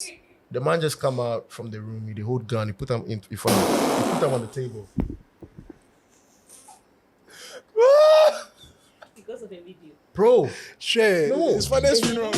The man just come out from the room with the whole gun. He put them in front of him. He put them on the table. Because of the video. Bro. Share. No. It's for this funeral.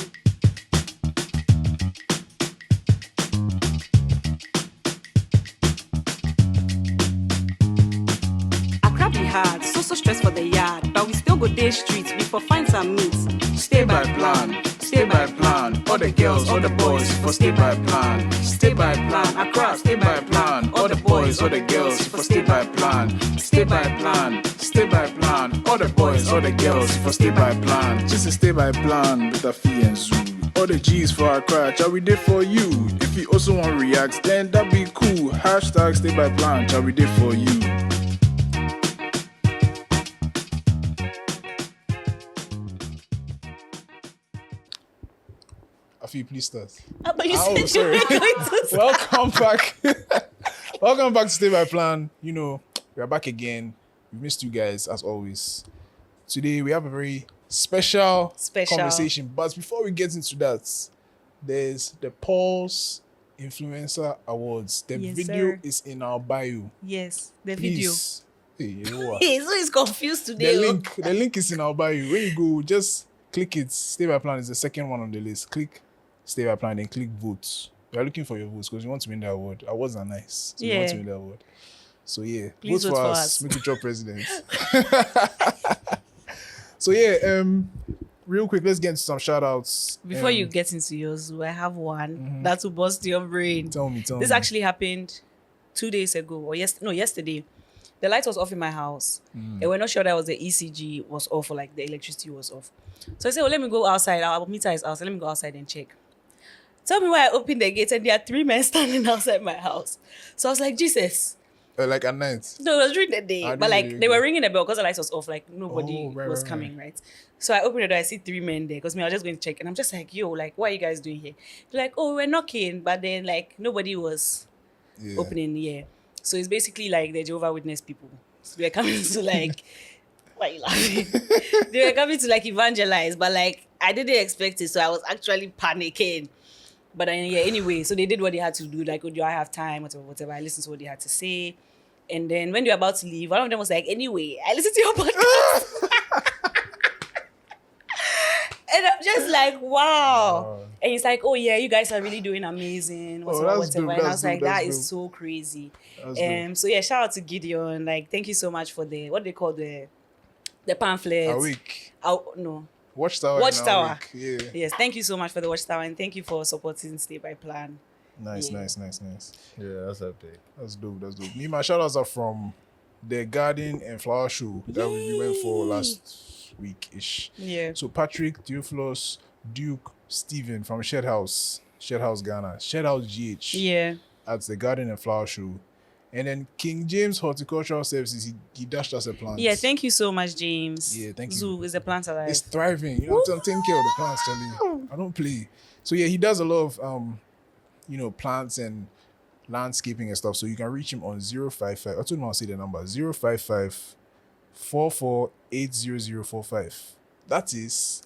Accra be hard, so stress for the yard, but we still go day streets before find some meats. Stay by plan, stay by plan. All the girls, all the boys, for stay by plan. Stay by plan, Accra, stay by plan. All the boys, all the girls, for stay by plan. Stay by plan, stay by plan. All the boys, all the girls, for stay by plan. Just a stay by plan with a fee and zoo. All the G's for Accra, shall we did for you? If you also want to react, then that be cool. Hashtag stay by plan, shall we did for you? Afi, please start. But you Oh, said sorry. you were going to say. Welcome back. Welcome back to Stay by Plan. You know, we are back again. We missed you guys as always. Today we have a very special conversation. But before we get into that, there's the Pulse Influencer Awards. The Yes, video sir. is in our bio. Yes, the Please. Hey, you know what? video. So he's confused today. The link is in our bio. When you go, just click it. Stay by Plan is the second one on the list. Click Stay by Plan, then click votes. We are looking for your votes because we want to win the award. Awards are nice. So we want to win the award. So yeah, Please vote for us. Make it your president. So yeah, real quick, let's get into some shout outs. Before you get into yours, I have one that will bust your brain. Tell me. This actually happened 2 days ago or yesterday. The light was off in my house. And we're not sure that was the ECG was off or like the electricity was off. So I said, well, let me go outside. Our meter is outside. Let me go outside and check. Tell me why I opened the gate and there are 3 men standing outside my house. So I was like, Jesus. like at night. No, it was during the day. But like they were ringing the bell because the light was off. Like nobody was coming, right? So I opened the door. I see 3 men there because I was just going to check. And I'm just like, yo, like, what are you guys doing here? They're like, oh, we're knocking. But then like nobody was opening here. So it's basically like the Jehovah's Witness people. So they're coming to like, why are you laughing? They were coming to like evangelize, but like I didn't expect it. So I was actually panicking. But then, anyway, so they did what they had to do. Like, oh, do I have time? Whatever. I listened to what they had to say. And then when they were about to leave, one of them was like, anyway, I listened to your podcast. And I'm just like, wow. And he's like, oh, yeah, you guys are really doing amazing. Whatever. Dope, And I was like, that is dope. so crazy. Dope. So, yeah, shout out to Gideon. Like, thank you so much for what they call the pamphlets. A week. No. Watchtower. Watchtower. Yeah. Yes, thank you so much for the Watchtower. And thank you for supporting Stay by Plan. Nice. Yeah, that's update. That's dope. Me, my shout outs are from the garden and flower show that we went for last week-ish. Yeah. So Patrick, Theophilus, Duke, Stephen from Shed House, Ghana, Shed House GH. Yeah. At the garden and flower show. And then King James Horticultural Services, he dashed us a plant. Yeah, thank you so much, James. Yeah, thank you. Zoo is a plant alive. It's thriving. You know, I'm taking care of the plants, Charlie. I don't play. So yeah, he does a lot of plants and landscaping and stuff. So you can reach him on 055. I don't know how to say the number. 055 44800045. That is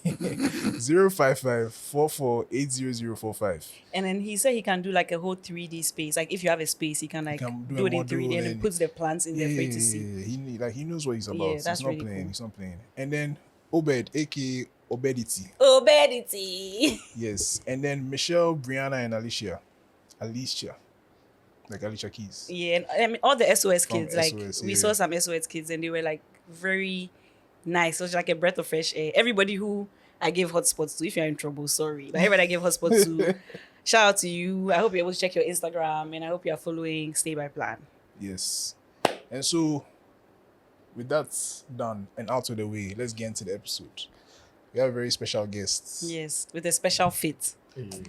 055 44800045. And then he said he can do like a whole 3D space. Like if you have a space, he can like do it in 3D and then puts the plants in there for you to see. He knows what he's about. Yeah, that's he's not really playing. cool. He's not playing. And then Obed, aka Obedity. Obedity. Yes. And then Michelle, Brianna, and Alicia. Like Alicia Keys. Yeah, and I mean all the SOS From kids, like SOS, we yeah. saw some SOS kids and they were like very nice. So it's like a breath of fresh air. Everybody who I gave hotspots to, if you're in trouble, sorry. But everybody I gave hotspots to, shout out to you. I hope you're able to check your Instagram and I hope you're following Stay by Plan. Yes. And so, with that done and out of the way, let's get into the episode. We have a very special guest. Yes, with a special fit.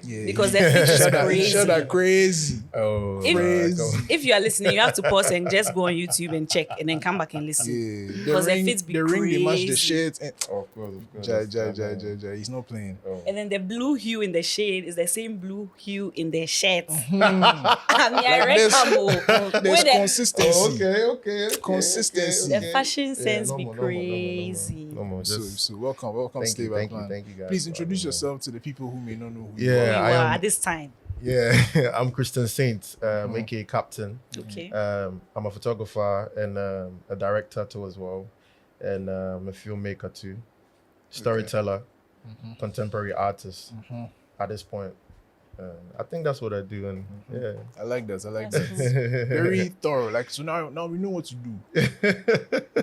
Yeah. Because their fit is crazy. Shut that crazy. Oh, If you are listening, you have to pause and just go on YouTube and check and then come back and listen. Yeah. Because the fits be the ring, they match the crazy. shirts. And, of course. Jai. He's not playing. Oh. And then the blue hue in the shade is the same blue hue in their shirt. I mean, I reckon There's the consistency. Oh, okay. Consistency. the fashion sense be normal, crazy. normal. So welcome, Thank Stay you, by thank you, Plan. thank you, guys. Please introduce yourself to the people who may not know Yeah, you are at this time? Yeah, I'm Christian Saint, aka Kaptin. Okay. I'm a photographer and a director too as well, and I'm a filmmaker too, storyteller, contemporary artist. At this point, I think that's what I do, and yeah, I like that. That's cool. Very thorough. Like, so now we know what to do,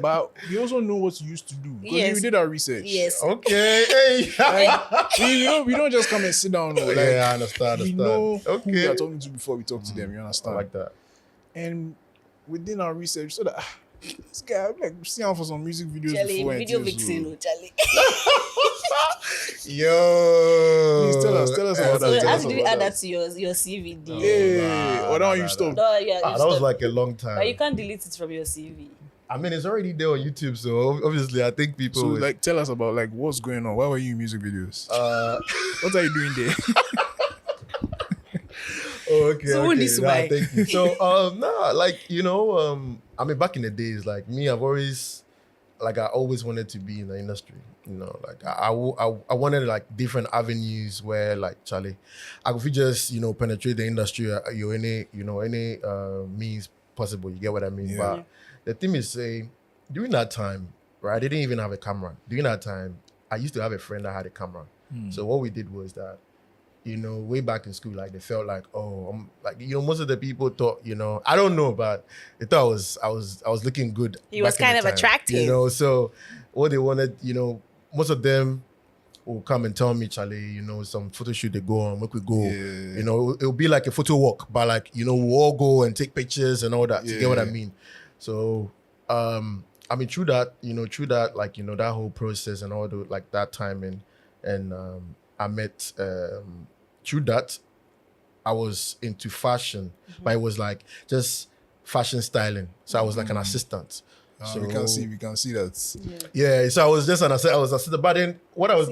but we also know what you used to do because Yes. we did our research. Yes. Okay, hey. Like, we don't just come and sit down. Like, Yeah, I understand. we know who we Okay, are talking to before we talk to them. You I understand? like that. And within our research, so that this guy, I'm like, seeing him for some music videos Charlie, before. video and things, vixen, so- Charlie. Yo, Please tell us about So that. Tell how us did you about add that. that to your CVD? Yeah, or now you stop. No, yeah, that was like a long time. but you can't delete it from your CV. I mean, it's already there on YouTube, so obviously, I think people. So, would- like, tell us about like what's going on. Why were you in music videos? What are you doing there? okay. So who needs to buy? Thank you. So, nah, like I mean, back in the days, like me, I always wanted to be in the industry. You know, like I wanted like different avenues where like Charlie, I could just penetrate the industry. Any means possible. You get what I mean? Yeah. But the thing is, say during that time, right? I didn't even have a camera. During that time, I used to have a friend that had a camera. So what we did was that, way back in school, like they felt like, oh, like most of the people thought, I don't know, but they thought I was looking good. He was back in kind the of time, attractive. So what they wanted, most of them will come and tell me, Charlie, some photo shoot they go on, make we go. Yeah. It'll be like a photo walk, but like, we'll all go and take pictures and all that. You get what I Yeah. mean? So, I mean, through that, like, that whole process and all the, like that time and I met, through that, I was into fashion, but it was like just fashion styling. So I was like an assistant. So we can see that. yeah, so I was just an assistant. But then what I was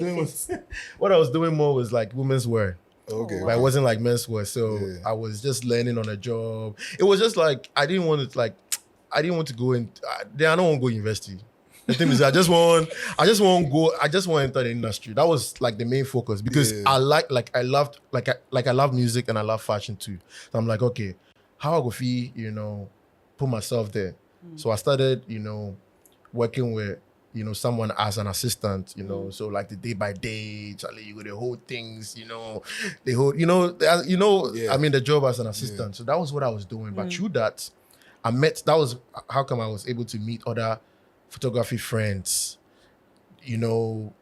doing more was like women's wear. Okay. But it wasn't like men's wear. So Yeah. I was just learning on a job. It was just like I didn't want to go in. I don't want to go university. The thing is, I just want to enter the industry. That was like the main focus because Yeah. I love music and I love fashion too. So I'm like, okay, how I go feel, put myself there. So I started, working with, someone as an assistant, so like the day by day, Charlie, you go the whole things, the whole, Yeah. I mean the job as an assistant. So that was what I was doing. But through that, that was how come I was able to meet other photography friends.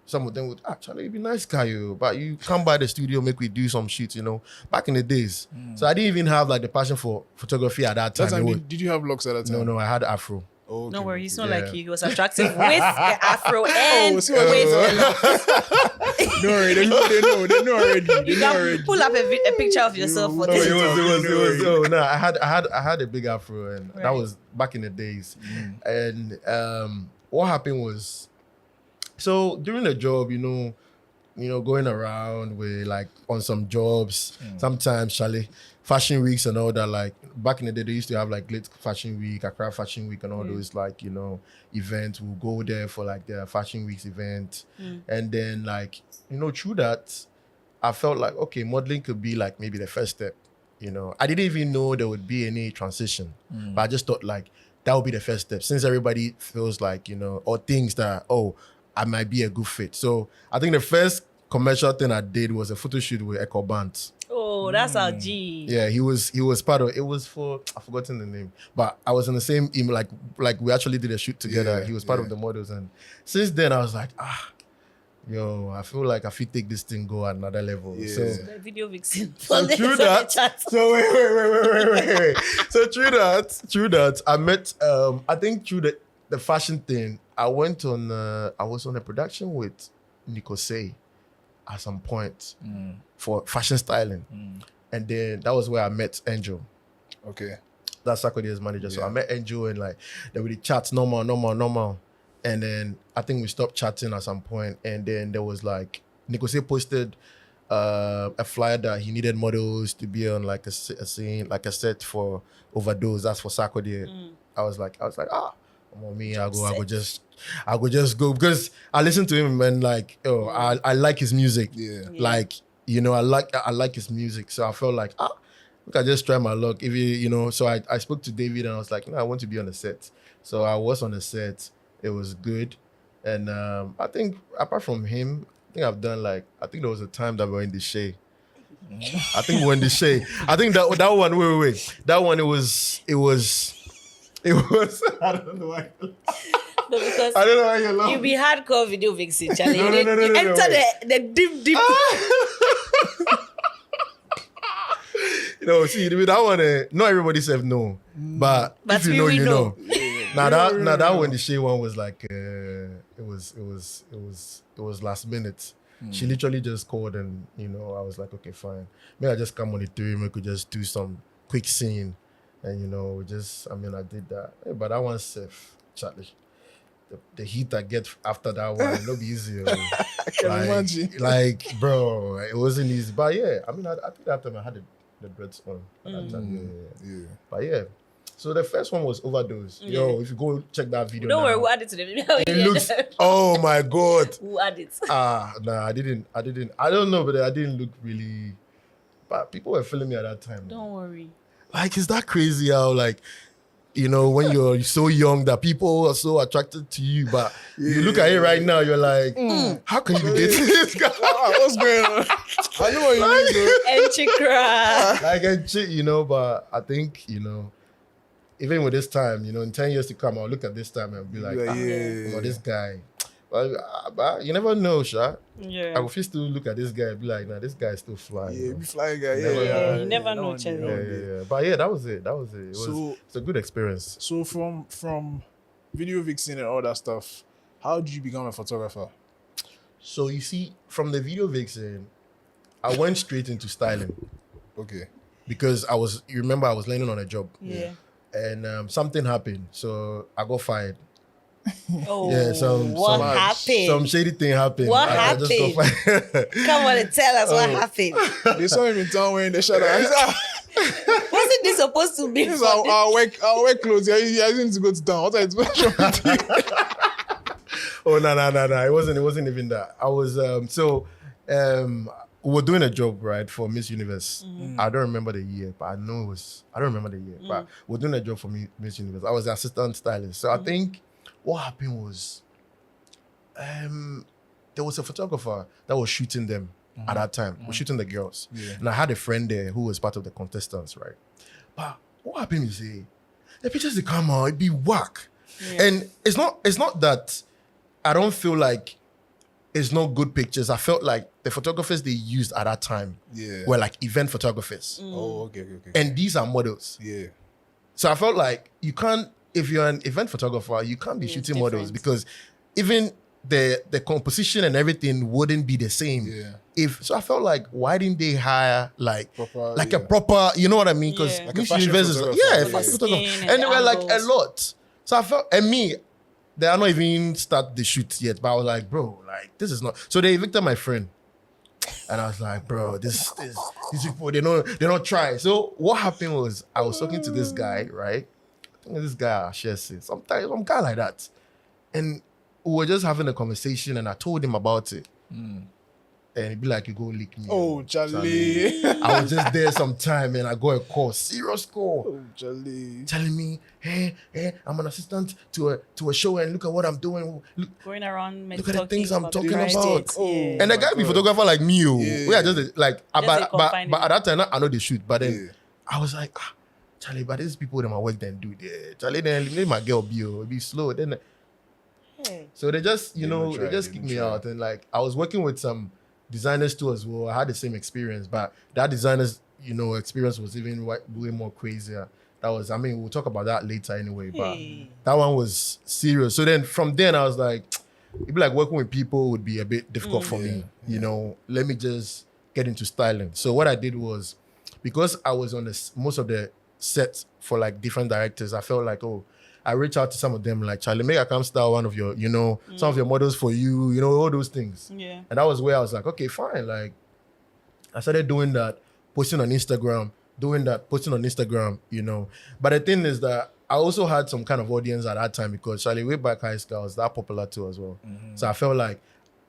Some of them would actually be nice guy, but you come by the studio, make we do some shit, back in the days. So I didn't even have like the passion for photography at that time. That time, did you have locks at that time? No, I had afro. Oh, okay. No worries, it's not Yeah. like you. He was attractive with the afro and see what with I'm the No, they know already. You can pull up a picture of yourself for No, this. it was. Oh, no, I had a big afro, and that Right. was back in the days. And what happened was, so during the job, going around with like on some jobs. Sometimes, Charlie, fashion weeks and all that. Like back in the day, they used to have like Late Fashion Week, Accra Fashion Week, and all those like events. We'll go there for like the Fashion Weeks event, and then like through that, I felt like okay, modeling could be like maybe the first step. I didn't even know there would be any transition, but I just thought like that would be the first step since everybody feels like or thinks that I might be a good fit. So I think the first commercial thing I did was a photo shoot with EcoBand. Oh, that's our G. Yeah, he was part of it. Was for I've forgotten the name, but I was in the same email. Like we actually did a shoot together. Yeah, He was part of the models, and since then I was like, I feel like I feel take this thing go at another level. Yeah. So The video vixen. so through that, so wait. So through that, I met. I think through the fashion thing, I went on. I was on a production with Nico Say at some point for fashion styling, and then that was where I met Angel. Okay. That's Sakode's manager. So Yeah. I met Angel and like then we did chat normal, and then I think we stopped chatting at some point, and then there was like Nico Say posted a flyer that he needed models to be on like a scene, like a set for Overdose. That's for Sarkodie. I was like, me, I go just go because I listen to him and like, I like his music. Yeah. Like you know, I like his music. So I felt like, look, I just try my luck. If you know, so I spoke to David and I was like, no, I want to be on the set. So I was on the set. It was good. And I think apart from him, I think there was a time that we were in the shade. I think we were in the shade. I think that one, wait. That one, it was, I don't know why. No, because I don't know why you're laughing. You be hardcore video vixen, Charlie. No, You enter the deep. You know, see, with that one, not everybody said no. But if you know, you know. Now that one, the Shay one was like, it was last minute. She literally just called and, you know, I was like, okay, fine. Maybe I just come on the 3, we could just do some quick scene. And, you know, I did that. But that one's safe, Charlie. The heat I get after that one, it'll be easier. I can imagine. Like, bro, it wasn't easy. But yeah, I think that time I had the dreads on. At that time. Yeah. But yeah. So the first one was Overdose. Yeah. Yo, if you go check that video Don't now, worry, we'll add it to the video. it looks, oh my God. We'll add it. Nah, I didn't. I don't know, but I didn't look really, but people were feeling me at that time. Don't worry. Like, is that crazy how, like, you know, when you're so young that people are so attracted to you, but you look at it right now, you're like, how can you be dating this guy? What's going on? I know what you mean, though. And chikra. Like a chick, you know, but I think, you know, even with this time, you know, in 10 years to come, I'll look at this time and be like, this guy. But you never know, Sha. Yeah. I will still look at this guy and be like, nah, this guy is still flying. Yeah, you know? be flying guy. You never know, Charlie. Yeah. But yeah, that was it. It's a good experience. So from video vixen and all that stuff, how did you become a photographer? So you see, from the video vixen, I went straight into styling. Okay. Because I was landing on a job. Yeah. And something happened. So I got fired. Oh, Yeah, what happened? Some shady thing happened. What I just got fired. Come on and tell us what happened. They saw him in town wearing the shirt. Wasn't this supposed to be? This is our work clothes. Yeah, need to go to town. What are you Oh no! It wasn't even that. I was we were doing a job, right, for Miss Universe. I don't remember the year, but I don't remember the year. But we were doing a job for Miss Universe. I was the assistant stylist. So I think what happened was there was a photographer that was shooting them at that time. Was shooting the girls. Yeah. And I had a friend there who was part of the contestants, right? But what happened is the pictures they come out, it be whack. Yeah. And it's not that I don't feel like it's not good pictures. I felt like the photographers they used at that time were like event photographers. Oh, okay. And these are models. Yeah. So I felt like you can't, if you're an event photographer, you can't be shooting models because even the composition and everything wouldn't be the same. Yeah. So I felt like, why didn't they hire a proper, you know what I mean? Because like a fashion photographer. Fashion photographer. And they were like a lot. So I felt, and me, they are not even start the shoot yet, but I was like, bro, like this is not. So they evicted my friend, and I was like, bro, these people they don't try. So what happened was I was talking to this guy, right? I think this guy shares some guy like that, and we were just having a conversation, and I told him about it. And he'd be like, you go lick me. Oh, Charlie. I was just there sometime and I got a call, serious call. Oh, Charlie. Telling me, hey, I'm an assistant to a show and look at what I'm doing. Going around, look at the things I'm talking about. And the guy be photographer like me. We are just like, but at that time, I know they shoot. But then I was like, Charlie, but these people that my work then do there. Charlie, then let my girl be slow. Then, so they just, they just kicked me out. And like, I was working with some designers too as well. I had the same experience, but that designer's, experience was even way more crazier. That was, we'll talk about that later anyway, but that one was serious. So then from then I was like, it'd be like working with people would be a bit difficult for me. Let me just get into styling. So what I did was, because I was on most of the sets for like different directors, I felt like, I reached out to some of them like, Charlie, make I come style one of your, some of your models for you, all those things. Yeah. And that was where I was like, okay, fine. Like, I started doing that, posting on Instagram, But the thing is that I also had some kind of audience at that time because Charlie, way back high school, I was that popular too as well. So I felt like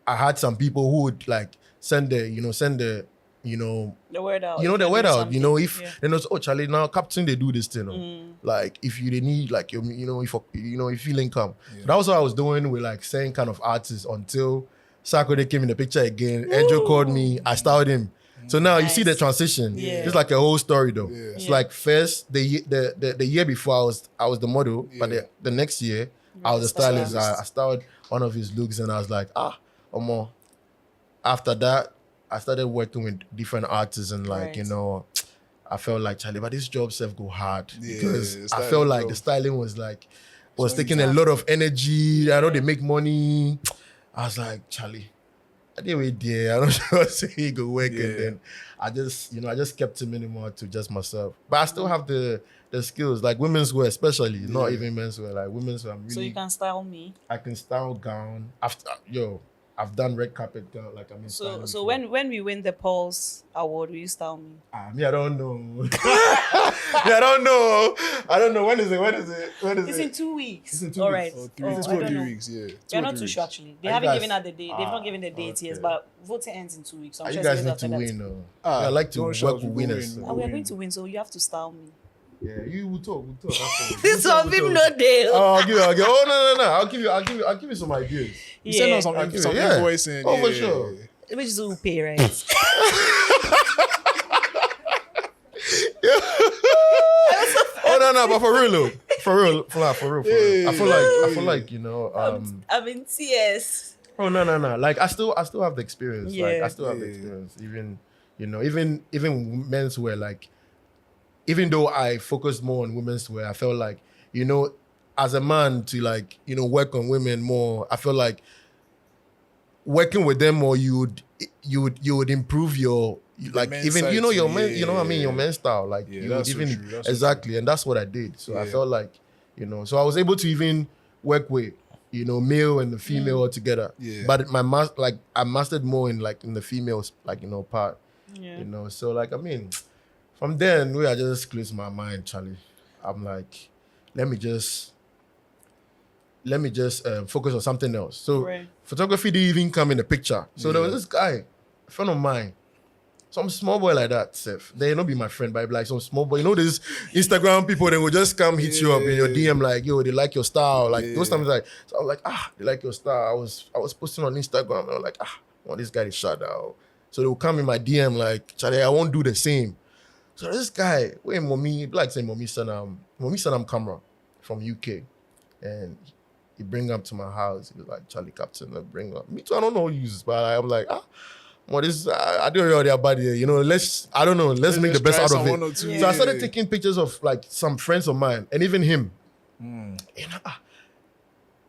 I had some people who would like send the the word out. The word out. If then it's Charlie, now Kaptin they do this thing. Like if they need like if you link come. So that was what I was doing with like saying kind of artists until Sarkodie came in the picture again. Andrew called me. I styled him. So now you see the transition. Yeah. It's like a whole story though. Yeah. It's like first the year before I was the model, but the next year I was the stylist. I styled one of his looks and I was like, after that I started working with different artists and like, I felt like Charlie, but this job self go hard because I felt like the styling was taking a lot of energy. I know they make money. I was like, Charlie, I didn't wait there. I don't know say he go work and then I just kept him anymore to just myself. But I still have the skills, like women's wear especially, not even men's wear, like women's wear. So you can style me? I can style gown. I've done red carpet gown, like So when we win the Pulse Award, will you style me? I don't know. I don't know. When is it? It's in 2 weeks. It's in 2 All weeks. right. 2 or 3 weeks, yeah. You're not too sure actually. They haven't given out the date. They've not given the date yet, but voting ends in 2 weeks. So I'm sure you guys it's need after to that. win. I like to work with winners. We are going to win, so you have to style me. Yeah, you will talk. This one people no deal. I'll give you. Oh no. I'll give you some ideas. You send us some invoice and for sure. Which is who pay, right? But for real. I feel like I'm in tears. Oh no. Like I still have the experience. Yeah. Like I still have the experience. Even men's wear. Like even though I focused more on women's wear, I felt like as a man to like work on women more. I feel like working with them more, you would improve your like even your men, your men's style, like you would even exactly, and that's what I did. So I felt like so I was able to even work with male and the female all together. Yeah. But I mastered more in the females part. Yeah. So like from then I just closed my mind, Charlie. I'm like, let me just focus on something else. So photography didn't even come in the picture. So there was this guy, a friend of mine, some small boy like that, Seth. They not be my friend, but like some small boy. This Instagram people, they will just come hit you up in your DM like, yo, they like your style. Like those times, like, so I was like, they like your style. I was posting on Instagram and I was like, I want this guy to shout out. So they will come in my DM like, Charlie, I won't do the same. So this guy, wait, mommy, like say mommy sent him camera from UK, and he bring up to my house. He was like, Charlie Kaptin, bring up. Me too, I don't know who uses, but I'm like, what is, I don't know about it. Let's make the best out of it. So I started taking pictures of like some friends of mine, and even him.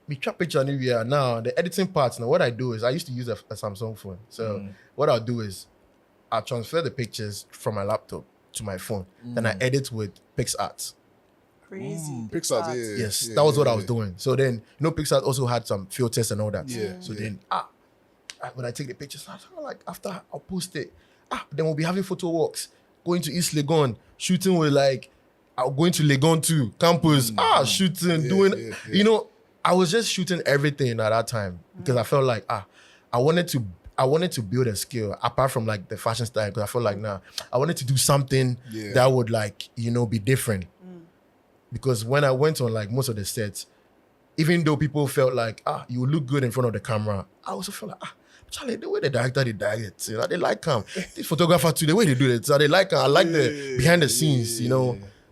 We trap picture anywhere now. The editing parts now, what I do is I used to use a Samsung phone. So what I'll do is I'll transfer the pictures from my laptop to my phone. Then I edit with PixArt. Crazy. PixArt, yeah. Yes, that was what I was doing. So then, PixArt also had some filters and all that. Yeah. So then, when I take the pictures, I was like, after I'll post it, then we'll be having photo walks, going to East Legon, shooting with like, I'm going to Legon too, campus, shooting, doing, I was just shooting everything at that time because I felt like, I wanted to build a skill apart from like the fashion style because I felt like I wanted to do something that would like, be different. Because when I went on like most of the sets, even though people felt like, you look good in front of the camera, I also felt like, Charlie, the way the director they direct, they like him. This photographer too, the way they do it, so they like him. I like the behind the scenes,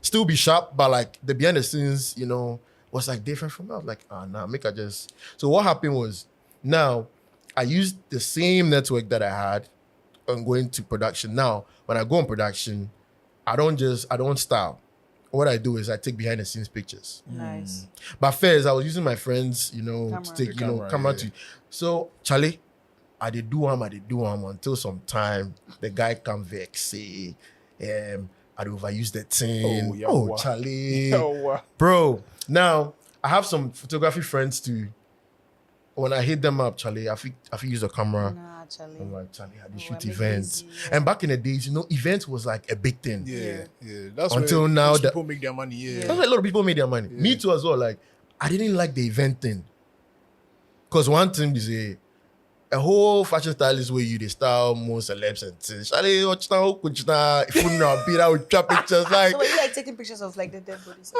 still be sharp, but like the behind the scenes, was like different from me. I was like, make I just. So what happened was, now I used the same network that I had on going to production. Now, when I go on production, I don't style. What I do is I take behind the scenes pictures. Nice. But first, I was using my friends, to take, camera to. So, Charlie, I did do him until some time. The guy come vex, say, I overuse the thing. Charlie. Bro, now, I have some photography friends too. When I hit them up, Charlie, I think use a camera. Nah, Charlie. I'm like, Charlie, I shoot events. And back in the days, events was like a big thing. Yeah. That's until where now people make their money. That's why a lot of people made their money. Me too as well. Like, I didn't like the event thing. Because one thing is a whole fashion stylist where you they style most celebs and things. Charlie, watch now, could now if you know be out with trap pictures like. So were you like taking pictures of like the dead bodies?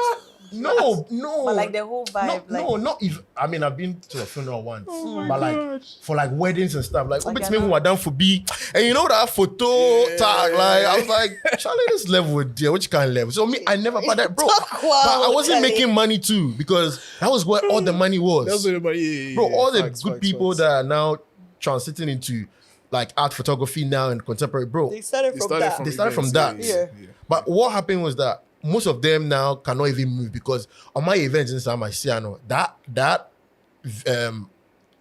No. But like the whole vibe, not even. I mean, I've been to a funeral once, but like for like weddings and stuff. Like, it's me who are done for B, and you know that photo tag. Like, I was like, Charlie, this level with dear, which kind of level? So me, I never bought that, bro. But I wasn't making money too because that was where all the money was. That's what everybody. Bro, all the good people that are now transiting into like art photography now and contemporary, bro. They started from that. Yeah. But what happened was that most of them now cannot even move because on my events in Sam, I see that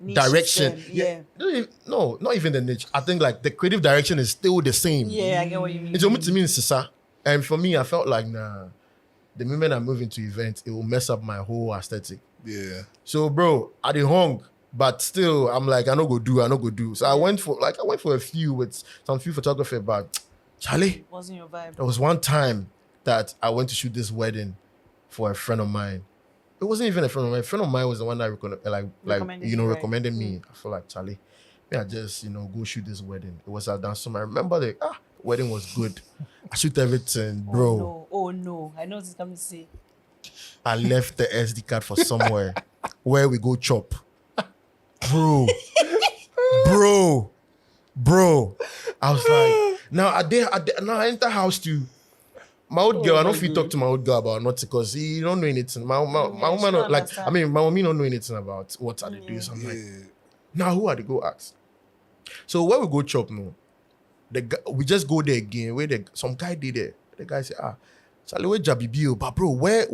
direction. No, not even the niche. I think like the creative direction is still the same. Yeah, I get what you mean. It's almost to me in Sisa. And for me, I felt like the moment I move into events, it will mess up my whole aesthetic. Yeah. So bro, I did hung. But still, I'm like, I no go do. So I went for a few with some few photography, but Charlie, wasn't your vibe. There was one time that I went to shoot this wedding for a friend of mine. It wasn't even a friend of mine. A friend of mine was the one that recommended me. I feel like Charlie, I just go shoot this wedding. It was at Dansum. I remember the wedding was good. I shoot everything, bro. Oh no! I know what he's coming to say. I left the SD card for somewhere where we go chop. Bro. I was like, now I enter house too. My old girl, I don't feel talk to my old girl about nothing because he don't know anything. My woman not like, I mean, my mommy don't know anything about what are they doing. So I'm like, now who are they go ask? So where we go chop now, we just go there again. Where some guy did it. The guy said, Charlie, where Jabibio? But bro, where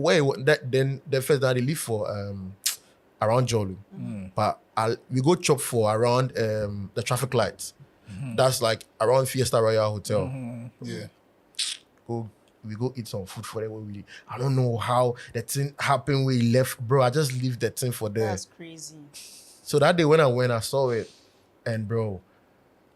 then the first that they live for around Jolu. But we go chop for around the traffic lights. That's like around Fiesta Royal Hotel. Yeah. We go eat some food for them. I don't know how the thing happened. We left, bro. I just leave the thing for there. That's crazy. So that day when I saw it, and bro,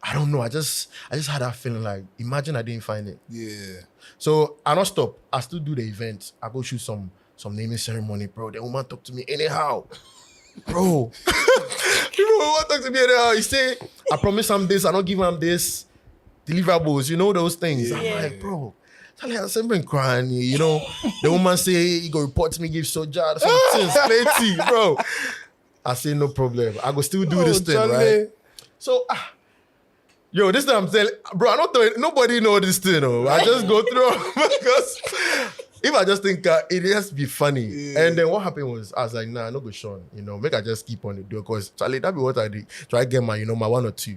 I don't know. I just had that feeling like, imagine I didn't find it. Yeah. So I don't stop. I still do the event. I go shoot some naming ceremony, bro. The woman talk to me anyhow. Bro. You know what talk to me anyhow? He say, I promise him this, I don't give him this. Deliverables, you know those things. I'm like, bro. Charlie, I'm been crying, you know. The woman say, he go report to me, give soja, some things, plenty, bro. I say, no problem. I go still do this thing, Charlie. right? So, yo, this thing I'm telling, bro, I don't know, nobody know this thing, I just go through because if I just think it has to be funny. Yeah. And then what happened was, I was like, nah, no go Sean, make I just keep on the door because Charlie, that be what I did. Try to get my, my 1 or 2.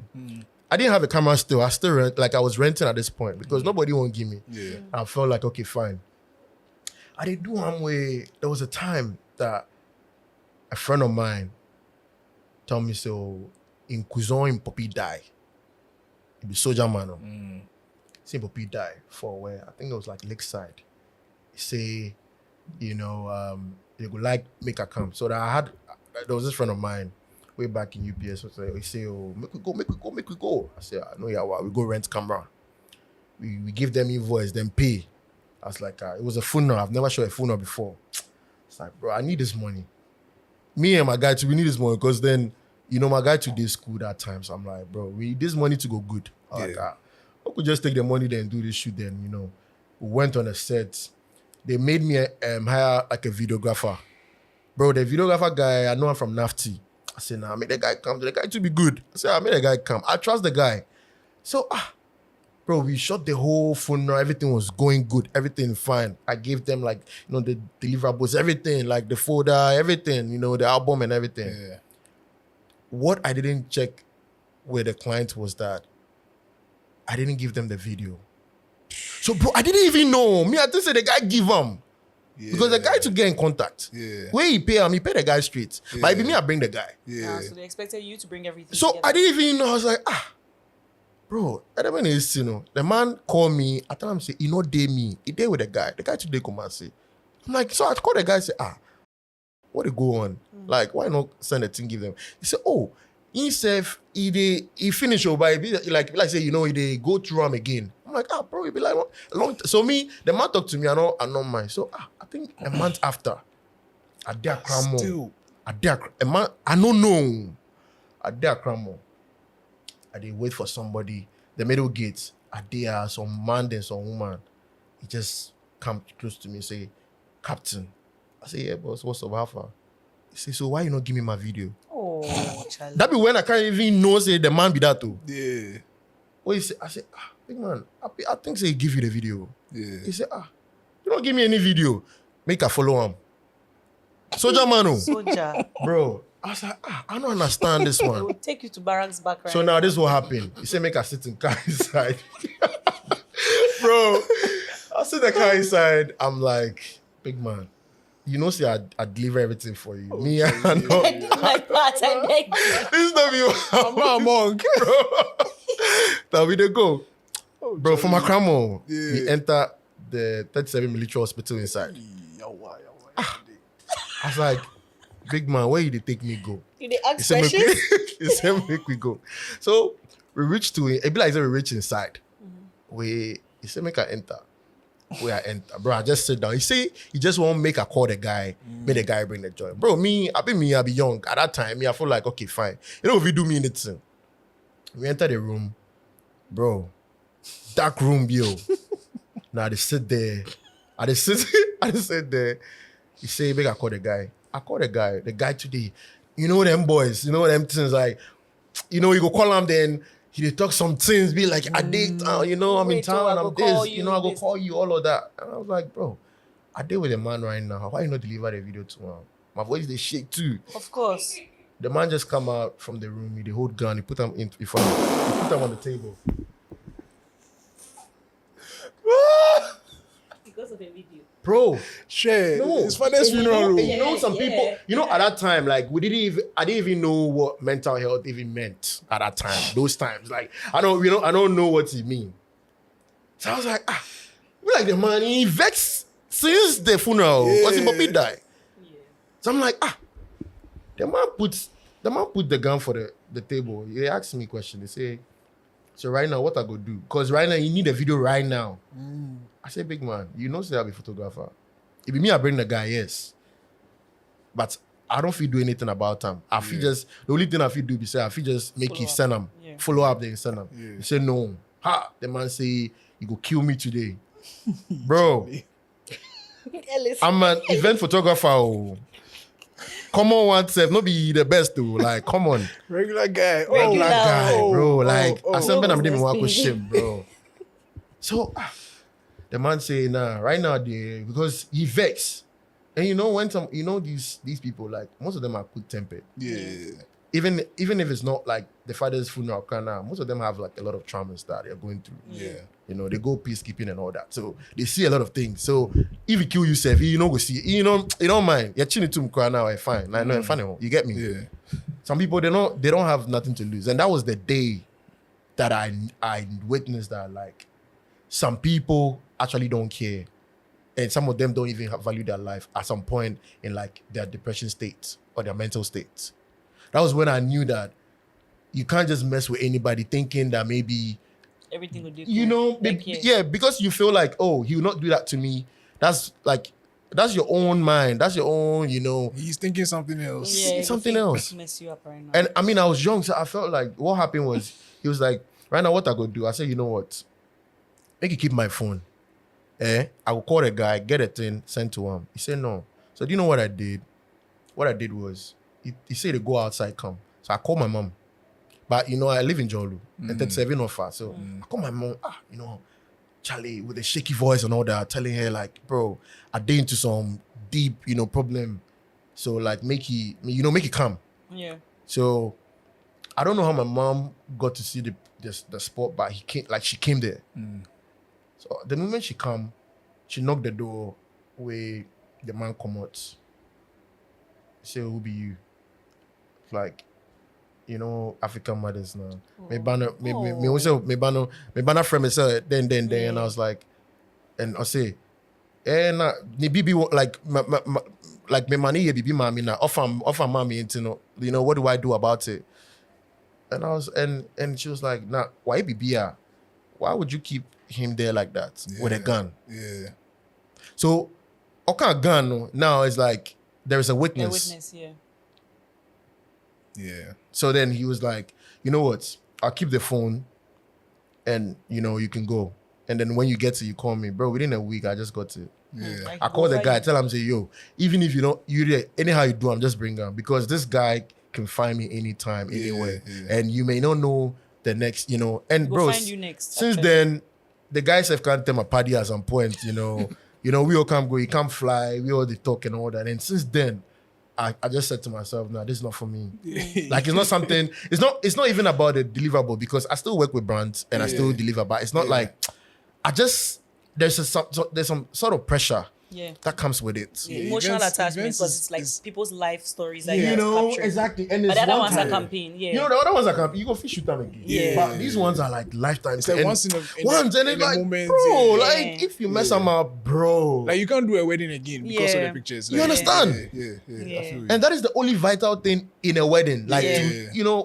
I didn't have a camera still. I still I was renting at this point because nobody won't give me. Yeah. I felt like, okay, fine. I did do one way. There was a time that a friend of mine told me, so in Kuzon, in Poppy die. He be soldier man. See Poppy die for where? I think it was like Lakeside. He say, they would like make a camp. So that there was this friend of mine way back in UPS. So he say, oh, make we go. I say, no, yeah, well, we go rent camera. We give them invoice, then pay. I was like, it was a funeral. I've never shot a funeral before. It's like, bro, I need this money. Me and my guy too, we need this money because then, my guy too did school that time. So I'm like, bro, we need this money to go good. I was like, I could just take the money then and do this shoot then, We went on a set. They made me hire like a videographer. Bro, the videographer guy, I know him from NAFTI. I said, nah, make the guy come. The guy to be good. I said, I made the guy come. I trust the guy. So, bro, we shot the whole funeral. Everything was going good. Everything fine. I gave them like, the deliverables, everything, like the folder, everything, the album and everything. Yeah. What I didn't check with the client was that I didn't give them the video. So, bro, I didn't even know. Me, I just said the guy give him. Yeah. Because the guy to get in contact. Yeah. Where he pay him, he pay the guy straight. Yeah. But if me, I bring the guy. Yeah. So they expected you to bring everything So together. I didn't even know. I was like, bro, I don't know. The man called me. I tell him, say, he not day me. He day with the guy. The guy today come and say. I'm like, so I call the guy, say, what they go on? Like, why not send a thing, give them? He said, himself, he finish over, like say, he go through him again. I'm like, bro, it be like a long time. So me, the man talk to me, I don't mind. So I think a month after, I dare cram more. A man, I don't know. I dare cram more. I did wait for somebody. The middle gate, I there some man and some woman. He just come close to me and say, Kaptin. I say, yeah, boss, what's up, how far? He say, so why you not give me my video? Oh, Charlie. That be when I can't even know, say, the man be that too. Yeah. What he say? I say, big man, I think say he give you the video. Yeah. He say, you don't give me any video. Make a follow him. Soldier man. Soldier. Bro, I was like, I don't understand this They one. will take you to barracks back right So now this is what happened. He said, make her sit in car inside. Bro, I sit the car inside. I'm like, big man, you know, say I deliver everything for you. Me, I know. like that, I beg you. This is not me. I'm not a monk. Bro. Now we dey go. Oh, Bro, from Akramo, Yeah. we enter the 37 military hospital inside. I was like, big man, where you dey take me go? Did they He ask said, questions? he said, make we go. So we reached to it. It be like we reach inside. He said, make her enter. We are enter. Bro, I just sit down. He say he just want make a call the guy, make the guy bring the joint. Bro, I be young. At that time, I feel like, okay, fine. You know, if you do me anything. We enter the room. Bro, dark room, yo. Now they sit there. I just sit there. He say, make I call the guy. I call the guy. The guy today, you know them boys, you know them things like, you know, you go call him, then he dey talk some things, be like, I did town, you know, I'm in Wait, town, I I'm go call this, you you, know, I go this. call you, all of that. And I was like, bro, I deal with a man right now. Why you not deliver the video to him? My voice they shake too. Of course. The man just come out from the room with the whole gun. He put them in front of him. He put them on the table. Because of the video. Bro, Share. no. His father's funeral. And you know, some Yeah. people, you know, at that time, like I didn't even know what mental health even meant at that time. Those times, like I don't know what it mean. So I was like, we like the man, he vexed since the funeral. Yeah. Was he Bobby die? Yeah. So I'm like, the man put the gun for the table. He asked me a question. He say, so right now, what I go do? Because right now, you need a video right now. I say, big man, you know, say I'll be photographer. If be me, I bring the guy, yes. But I don't feel do anything about him. I feel just, the only thing I feel do be say, I feel just make Follow you up. send him. Yeah. Follow up, then send him. Yeah. He say, no. The man say, you go kill me today. Bro, I'm an event photographer. Oh. Come on, oneself, not be the best though. Like, come on. Regular guy. Regular. Guy, bro. Like, I said, oh. I'm doing Oh, work with shit, bro. So, the man say, nah, right now, because he vexed. And you know, when these people, like, most of them are quick tempered. Yeah. Even if it's not like the father's funeral, most of them have like a lot of traumas that they're going through. Yeah. You know, they go peacekeeping and all that. So they see a lot of things. So if you kill yourself, you know, go see, you don't mind. You're chilling to cry now, fine. Like, no, fine. You get me? Yeah. Some people, they don't have nothing to lose. And that was the day that I witnessed that, like, some people actually don't care. And some of them don't even value their life at some point in like their depression state or their mental state. That was when I knew that you can't just mess with anybody thinking that maybe, Everything would do. you know, Like, yeah, because you feel like, oh, he will not do that to me. That's your own mind. That's your own, you know. He's thinking something else. Yeah, It's something else. Mess you up right now. And I mean, I was young, so I felt like what happened was he was like, right now, what I go do? I said, you know what? Make you keep my phone. I will call the guy, get a thing, send to him. He said no. So do you know what I did? What I did was he said to go outside, come. So I called my mom. But you know, I live in Jolu, and 37 not far. So I called my mom, you know, Charlie, with a shaky voice and all that, telling her like, bro, I did into some deep, you know, problem. So like make it come. Yeah. So I don't know how my mom got to see the spot, but she came there. So the moment she come, she knocked the door where the man come out. She said, who be you? Like, you know, African mothers now. Me banner friend myself then and I was like, and I say, na ni bibi like me money ye bibi mami na offer mommy into you know what do I do about it? And I was and she was like, nah, why bibi ya? Why would you keep him there like that with a gun? Yeah. So, okay, gun now is like there is a A witness. witness, yeah. Yeah. So then he was like, you know what? I'll keep the phone, and you can go. And then when you get to, you call me, bro. Within a week, I just got to. Yeah. I call the guy, tell him, say, yo, even if anyhow you do, I'm just bring him, because this guy can find me anytime, anywhere, and you may not know the next, And bro, find you next, since then, the guys have can't tell my party at some point, we all come go, you can't fly, we all the talk and all that, and since then, I just said to myself, nah, this is not for me. Like, it's not something. It's not even about the deliverable, because I still work with brands and I still deliver, but it's not like there's some sort of pressure that comes with it. Emotional attachment, because it's like people's life stories that exactly. And but the other ones are campaign. The other ones are campaign. You go fish shoot them again. But these ones are like lifetime. It's like once in a moment, bro. Like if you mess them up, bro. Like you can't do a wedding again because of the pictures. Like, you understand? Yeah. And that is the only vital thing in a wedding. Like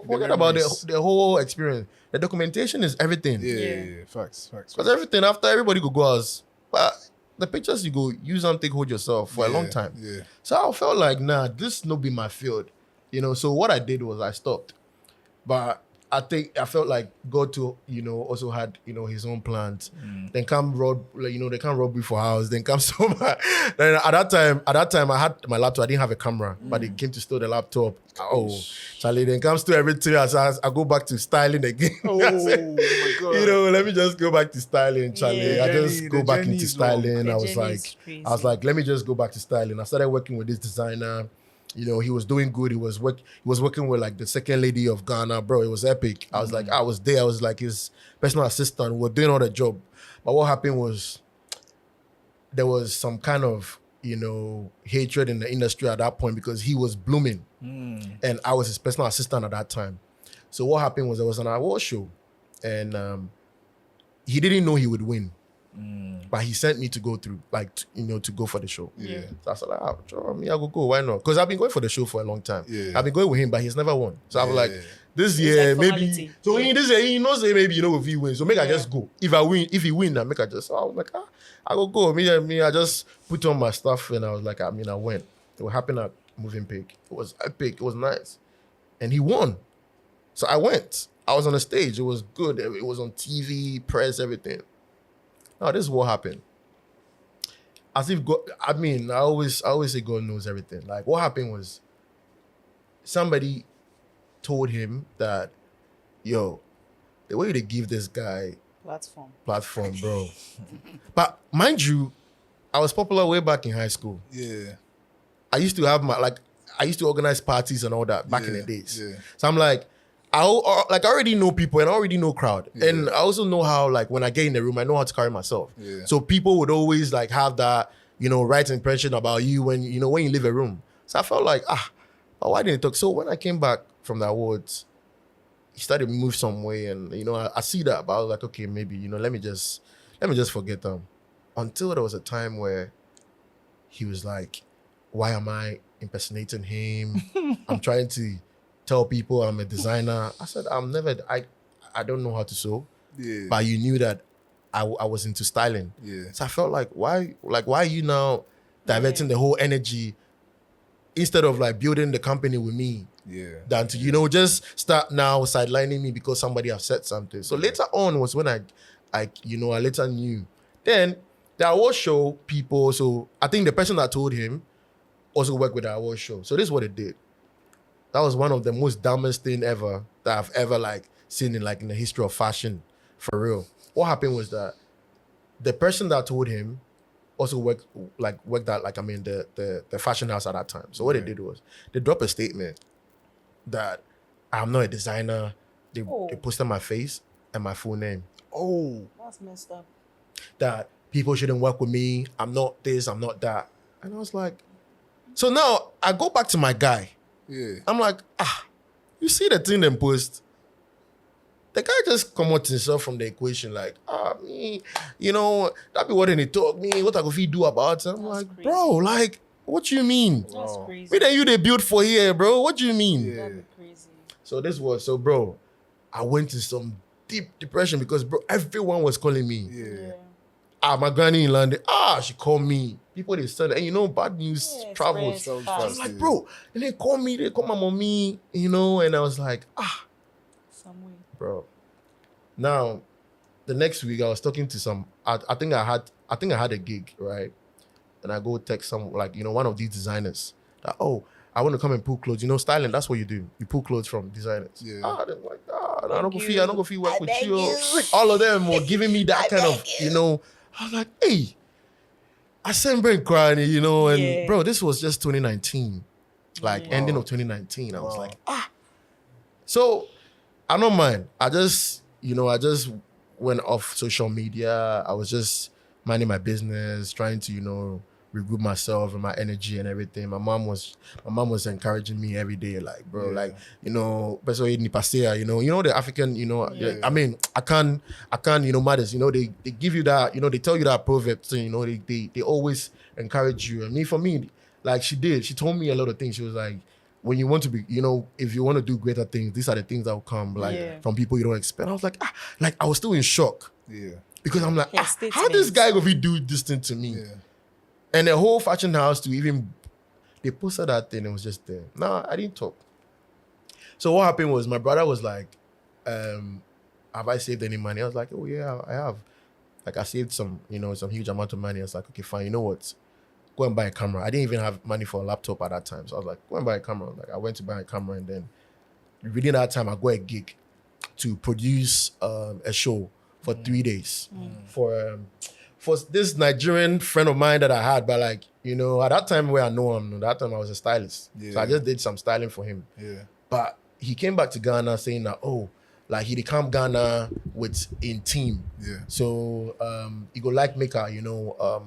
forget about the whole experience. The documentation is everything. Yeah. Facts. Because everything after everybody go out, but the pictures you go use and take hold yourself for a long time. Yeah. So I felt like, nah, this no be my field. So what I did was I stopped. But I felt like God to, also had, his own plans. Then come rob, they come rob me for house. Then come so much. Then at that time I had my laptop. I didn't have a camera, but they came to steal the laptop. Oh, Charlie, then comes to everything. I go back to styling again. Oh my God. Let me just go back to styling, Charlie. I just go back into styling. I was like, let me just go back to styling. I started working with this designer. He was doing good. He was working with like the second lady of Ghana, bro. It was epic. I was like, I was there. I was like his personal assistant. We were doing all the job. But what happened was there was some kind of, hatred in the industry at that point, because he was blooming. And I was his personal assistant at that time. So what happened was there was an award show, and he didn't know he would win. But he sent me to go through, to go for the show. Yeah. So I said, I will go. Why not? Because I've been going for the show for a long time. Yeah. I've been going with him, but he's never won. So I was like, this year, like maybe. So this year, he knows maybe, if he wins. So make I just go. If he win, then make I just. So I was like, I will go. Me, I just put on my stuff, and I was like, I went. It would happen at Moving Pig. It was epic. It was nice. And he won. So I went. I was on the stage. It was good. It was on TV, press, everything. Now, this is what happened. As if God, I always say God knows everything. Like, what happened was somebody told him that, yo, the way they give this guy platform, bro. But mind you, I was popular way back in high school. Yeah. I used to organize parties and all that back in the days. Yeah. So I'm like, I already know people and I already know crowd. Yeah. And I also know how, like, when I get in the room, I know how to carry myself. Yeah. So people would always like have that, right impression about you when you leave a room. So I felt like, but why didn't he talk? So when I came back from the awards, he started to move some way, and I see that, but I was like, okay, maybe, let me just forget them. Until there was a time where he was like, why am I impersonating him? I'm trying to tell people I'm a designer. I said, I don't know how to sew. Yeah. But you knew that I was into styling. Yeah. So I felt like, why are you now diverting the whole energy instead of like building the company with me? Yeah. Than to, just start now sidelining me because somebody has said something. So later on was when I later knew. Then the award show people, so I think the person that told him also worked with the award show. So this is what it did. That was one of the most dumbest thing ever that I've ever seen in the history of fashion, for real. What happened was that the person that told him also worked at the fashion house at that time. So what they did was they dropped a statement that I'm not a designer. They posted my face and my full name. Oh, that's messed up. That people shouldn't work with me. I'm not this, I'm not that. And I was like, so now I go back to my guy. Yeah. I'm like, you see the thing them post? The guy just come out himself from the equation like, me, that be what they talk me, what I go do about it? I'm like, crazy. Bro, like, what you mean? That's crazy. Me then they built for here, bro. What do you mean? Yeah. That'd be crazy. So bro, I went to some deep depression because, bro, everyone was calling me. Yeah. My granny in London, she called me. People, they said, and bad news travels. I was like, bro, and they call my mommy, and I was like, bro. Now, the next week I was talking to some. I think I had a gig, right? And I go text some one of these designers that, oh, I want to come and pull clothes. You know, styling, that's what you do. You pull clothes from designers. Yeah. They're like, I don't go feel work with you. All of them were giving me that kind of, I was like, hey, I sent brain crying, and bro, this was just 2019, ending of 2019. I was like, So I don't mind. I just went off social media. I was just minding my business, trying to, regroup myself and my energy and everything. My mom was encouraging me every day, like, bro, especially Nipasea, the African, I mean, I can't, mothers, they give you that, they tell you that proverb, so, they always encourage you. And for me, like she told me a lot of things. She was like, when you want to be, if you want to do greater things, these are the things that will come, from people you don't expect. I was like, I was still in shock. Yeah. Because I'm like, how this guy gonna do this thing to me? Yeah. And the whole fashion house they posted that thing and it was just there. No, I didn't talk. So what happened was my brother was like, have I saved any money? I was like, oh yeah, I have. Like I saved some huge amount of money. I was like, okay, fine, you know what? Go and buy a camera. I didn't even have money for a laptop at that time. So I was like, go and buy a camera. Like I went to buy a camera and then within that time I got a gig to produce a show for 3 days for this Nigerian friend of mine that I had. But at that time where I know him, that time I was a stylist. Yeah. So I just did some styling for him. Yeah. But he came back to Ghana saying that, he come Ghana in team. Yeah. So he go like make her, he go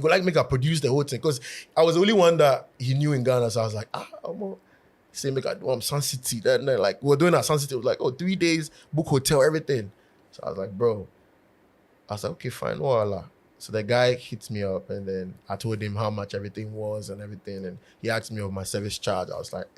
like make her produce the whole thing. Because I was the only one that he knew in Ghana. So I was like, say make her do Sun City. Then we were doing at Sun City. It was like, 3 days, book hotel, everything. So I was like, bro. I was like, okay, fine, voila. So the guy hits me up and then I told him how much everything was and everything. And he asked me of my service charge. I was like,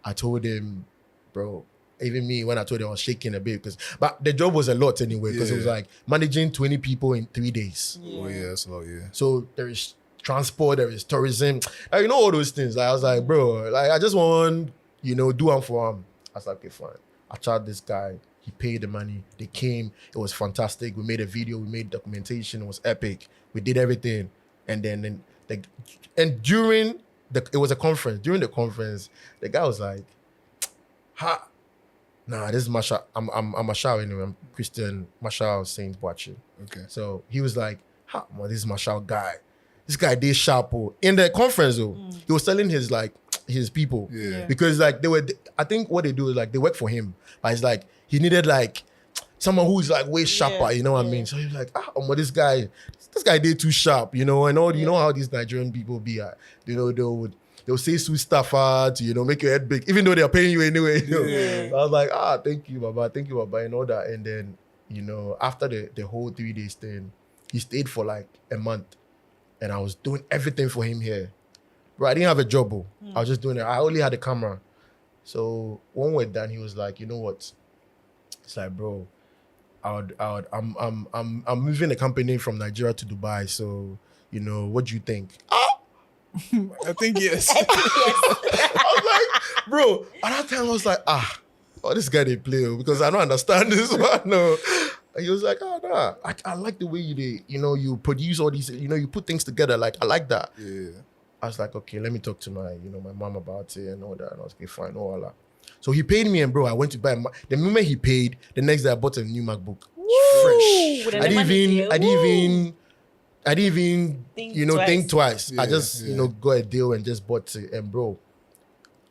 I told him, bro, even me, when I told him, I was shaking a bit. But the job was a lot anyway, because it was like managing 20 people in 3 days. Yeah. Oh, yeah, that's a lot, yeah. So there is transport, there is tourism. All those things. I was like, bro, I just want, do one for him. I was like, okay, fine. I charged this guy. He paid the money. They came. It was fantastic. We made a video. We made documentation. It was epic. We did everything. And then during it was a conference. During the conference, the guy was like, nah, this is Masha. I'm Mashal anyway. I'm Christian Mashal Saint Boachi. Okay. So he was like, this is Mashal guy. This guy did sharp. In the conference though, he was telling his people. Yeah. Because I think what they do is they work for him. But it's like he needed someone who's way sharper, you know what I mean? So he was like, this guy did too sharp, and all you know how these Nigerian people be they'll say sweet stuff to, make your head big, even though they're paying you anyway. Yeah. So I was like, thank you, Baba, and all that. And then, after the whole 3 days thing, he stayed for a month. And I was doing everything for him here. Bro, I didn't have a job. I was just doing it. I only had a camera. So when we're done, he was like, you know what? It's like, bro, I'm moving the company from Nigeria to Dubai. So, what do you think? I think yes. I was like, bro, at that time I was like, this guy they play because I don't understand this one. No. And he was like, nah. I like the way you produce all these, you put things together. I like that. Yeah. I was like, okay, let me talk to my mom about it and all that. And I was like, okay, fine, all that. So he paid me, and bro, I went to buy. The moment he paid, the next day I bought a new MacBook, fresh. I didn't even think twice. Yeah, I just got a deal and just bought it. And bro,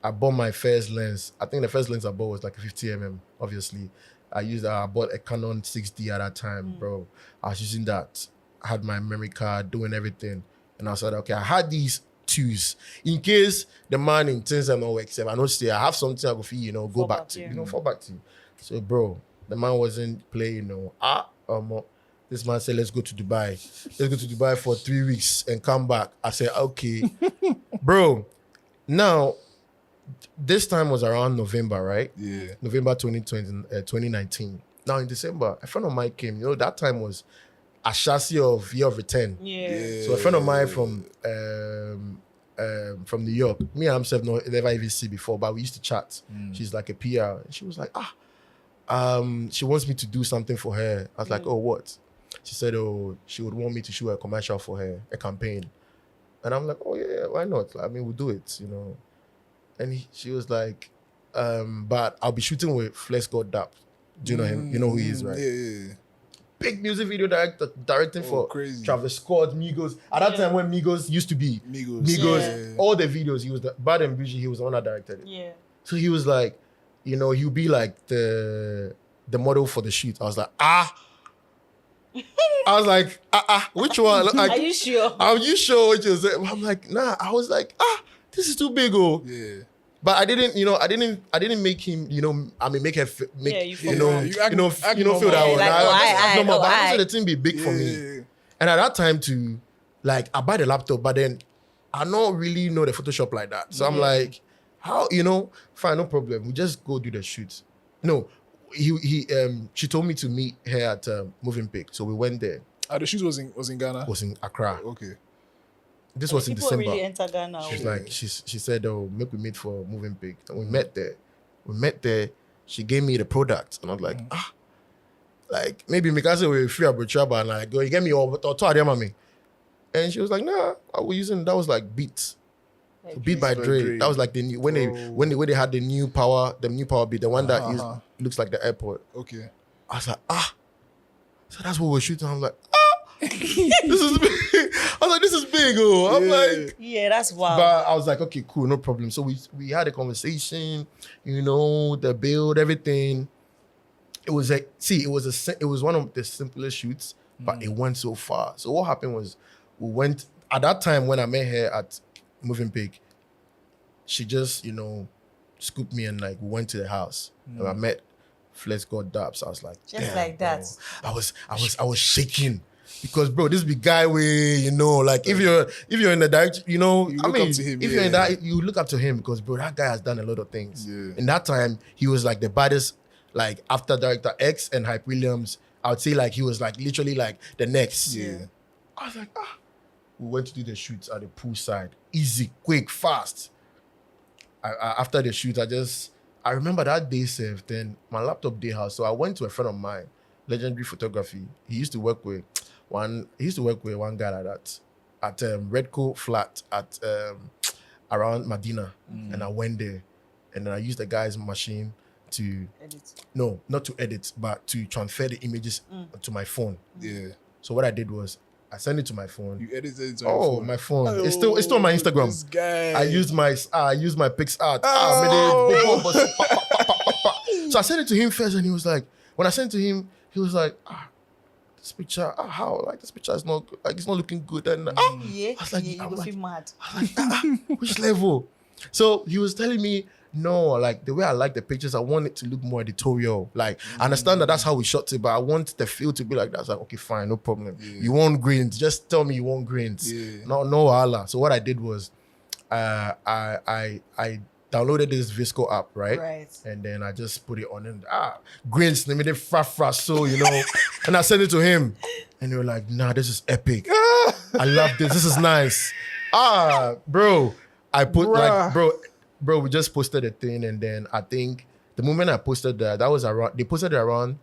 I bought my first lens. I think the first lens I bought was a 50mm. Obviously, I bought a Canon 6D at that time, bro. I was using that. I had my memory card, doing everything, and I said, okay, I had these twos in case the man intends I'm not working. I know say I have something I go feel, go back to, fall back to. So, bro, the man wasn't playing, this man said, let's go to Dubai. Let's go to Dubai for 3 weeks and come back. I said, okay. Bro, now, this time was around November, right? Yeah. November 2019. Now, in December, a friend of mine came. That time was a chassis of Year of Return. Yeah. So a friend of mine from from New York. Me and myself never even see before, but we used to chat. She's like a PR. And she was like, she wants me to do something for her. I was like, oh, what? She said, oh, she would want me to shoot a commercial for her, a campaign. And I'm like, oh yeah, why not? I mean, we'll do it, you know. And she was like, but I'll be shooting with Flex God Dap. Do you know him? You know who he is, right? Yeah. Big music video directing for crazy. Travis Scott, Migos. At that time when Migos used to be Migos, all the videos, he was Bad and Bougie, he was the one that directed it. Yeah. So he was like, you know, he'll be like the model for the shoot. I was like, I was like, which one? Like, Are you sure? Are you sure what you're saying? I'm like, nah. I was like, this is too big, oh. Yeah. But I didn't make him, you know, I mean, make her, feel that way. But also the thing be big for me. And at that time too, like, I buy the laptop, but then I don't really know the Photoshop like that. So I'm like, how, you know, fine, no problem. We just go do the shoot. No, she told me to meet her at Moving Pic. So we went there. The shoot was in Ghana? Was in Accra. Okay. This was in December. People really enter Ghana. She's like, she said, oh, make we meet for Moving Pic. And we met there. She gave me the product. And I was like, like, maybe because we're free about trouble and like, go, you get me all mommy. And she was like, nah, I was using, that was like Beats. Like Beat by Dre. That was like the new, when they had the new power beat, the one that looks like the airport. Okay. I was like, so that's what we're shooting. I'm like, this is big. I was like, this is big, oh. I'm like, yeah, that's wild. But I was like, okay, cool, no problem. So we had a conversation, you know, the build, everything. It was like, it was one of the simplest shoots, but it went so far. So what happened was, we went at that time when I met her at Moving Pic. She just, you know, scooped me and like we went to the house. And I met Flex God Dabs. I was like, just like that. Bro. I was shaking. Because bro, this big guy way, you know, like if you're in the direct, you know, you look up to him, if you're in that, you look up to him because bro, that guy has done a lot of things. Yeah. In that time, he was like the baddest, like after Director X and Hype Williams, I would say like he was like literally like the next. Yeah. I was like, we went to do the shoots at the poolside. Easy, quick, fast. After the shoot, I remember that day saved, then my laptop day house. So I went to a friend of mine, Legendary Photography. He used to work with one guy like that at Redco Flat at around Medina. And I went there and then I used the guy's machine to edit. No, not to edit, but to transfer the images to my phone. Yeah. So what I did was I sent it to my phone. You edited it on your phone? My phone. Oh, it's still on my Instagram. This guy. I used my PixArt. So I sent it to him first, and he was like, when I sent it to him, he was like, this picture, how? Like this picture is not like it's not looking good. And yeah, I was like, you will feel mad. I was like, which level? So he was telling me, no, like the way I like the pictures, I want it to look more editorial. Like I understand that that's how we shot it, but I want the feel to be like that. I was like, okay, fine, no problem. Yeah. You want grains? Just tell me you want grains. Yeah. No Allah. So what I did was, I downloaded this Visco app, right? And then I just put it on and grains, they made it fra so you know, and I sent it to him, and they were like, nah, this is epic. I love this. This is nice. Bro, I put like bro, we just posted a thing, and then I think the moment I posted that was around, they posted it around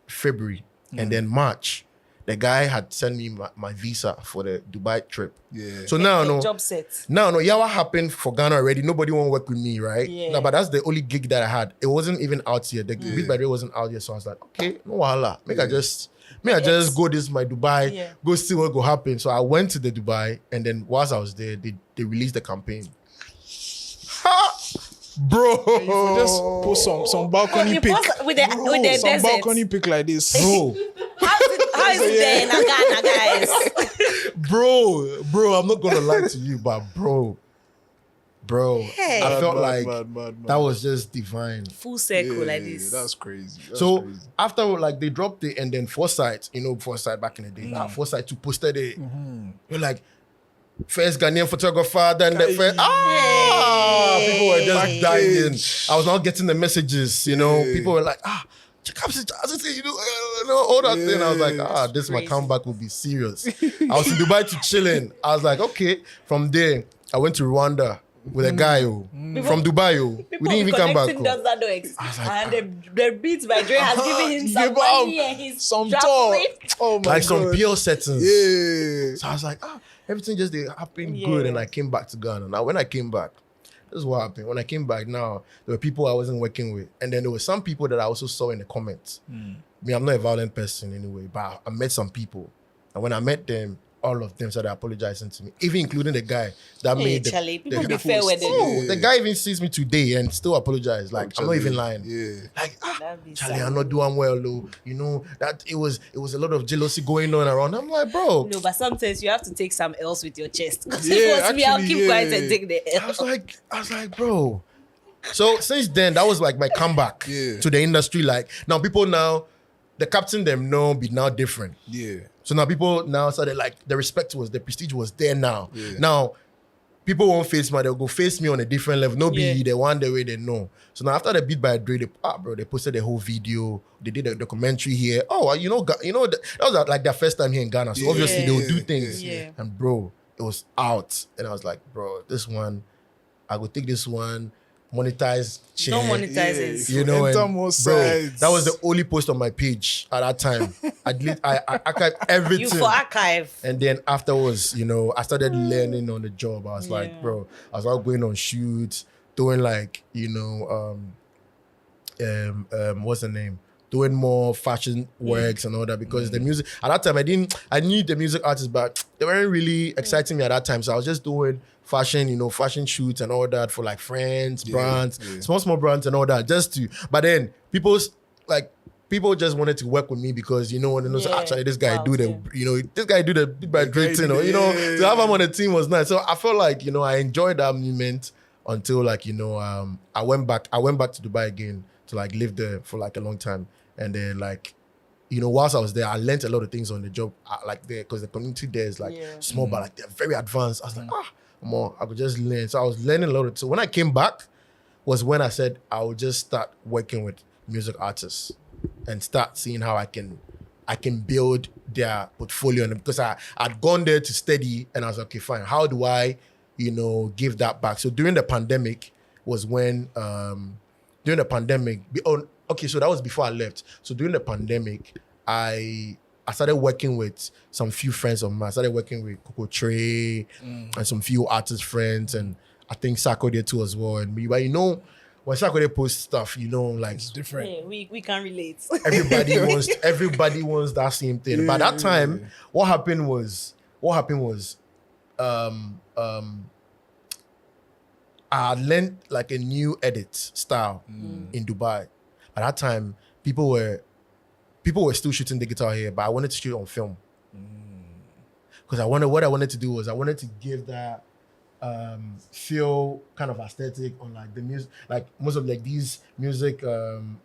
February, and then March, the guy had sent me my visa for the Dubai trip. Yeah. So now, job set. Now, what happened for Ghana already? Nobody want to work with me, right? Yeah. No, but that's the only gig that I had. It wasn't even out yet. The Beat by Dre wasn't out yet, so I was like, okay, no wahala. I just go. This is my Dubai. Go see what go happen. So I went to the Dubai, and then whilst I was there, they released the campaign. Bro, you just post some balcony pic with the some balcony pic like this, bro. How is it there in Ghana, guys? bro, I'm not gonna lie to you, but bro, hey. I felt like that was just divine. Full circle like this. That's crazy. After like they dropped it, and then Foresight, Foresight back in the day, Foresight to posted it. You're like, first Ghanaian photographer, then the first people were just dying. I was not getting the messages, People were like, Kaptin, all that thing. I was like, this my comeback will be serious. I was in Dubai to chilling. I was like, okay. From there, I went to Rwanda with a guy from Dubai. We didn't even come back. Does that no exist? And the Beats by Dre has given him some money and he's some talk. Oh my like God. some pure settings. Yeah. So I was like, everything just happened good, and I came back to Ghana. Now when I came back, this is what happened. When I came back, now there were people I wasn't working with, and then there were some people that I also saw in the comments. Me, I'm not a violent person anyway, but I met some people, and when I met them, all of them started apologizing to me, even including the guy that made the Charlie, people the be fair with them. the guy even sees me today and still apologizes. Like, I'm not even lying. Yeah. Like, Charlie, I'm not doing well, though. You know, that it was a lot of jealousy going on around. I'm like, bro. No, but sometimes you have to take some else with your chest. Because Yeah, if it was me, I'll actually, keep quiet and take the I was like, bro. So since then, that was like my comeback to the industry. Like, now people now, the Kaptin them know be now different. Yeah. So now people now started like, the prestige was there now. Yeah. Now, people won't face me, they'll go face me on a different level. No be the one the way they know. So now after the Beat by Dre, they posted the whole video. They did a documentary here. Oh, that was like their first time here in Ghana. So obviously they would do things. Yeah. And bro, it was out. And I was like, bro, this one, I will take this one, monetize. Don't monetize it. You know, and, more bro, sides. that was the only post on my page at that time. I archived everything. You for archive. And then afterwards, I started learning on the job. I was like, bro, I was out going on shoots, doing like, what's the name? Doing more fashion works and all that, because the music at that time I knew the music artists, but they weren't really exciting me at that time. So I was just doing fashion, fashion shoots and all that for like friends, brands, small brands and all that. But then people just wanted to work with me because actually this guy this guy do the Beat by Dre thing, to have him on the team was nice. So I felt like I enjoyed that moment until like I went back to Dubai again to like live there for like a long time. And then like, whilst I was there, I learned a lot of things on the job, like there, because the community there is like small, but like they're very advanced. I was like, I could just learn. So I was learning a lot. So when I came back was when I said I would just start working with music artists and start seeing how I can build their portfolio. And because I'd gone there to study, and I was like, okay, fine. How do I, give that back? So during the pandemic was when, so that was before I left. So during the pandemic, I started working with some few friends of mine. I started working with Coco Trey and some few artist friends, and I think Sako did too as well. And me, but when Sako posts stuff, like it's different. Yeah, we can relate. Everybody wants that same thing. By that time, what happened was I learned like a new edit style in Dubai. At that time, people were still shooting digital here, but I wanted to shoot on film. Because what I wanted to do was I wanted to give that feel kind of aesthetic on like the music, like most of like these music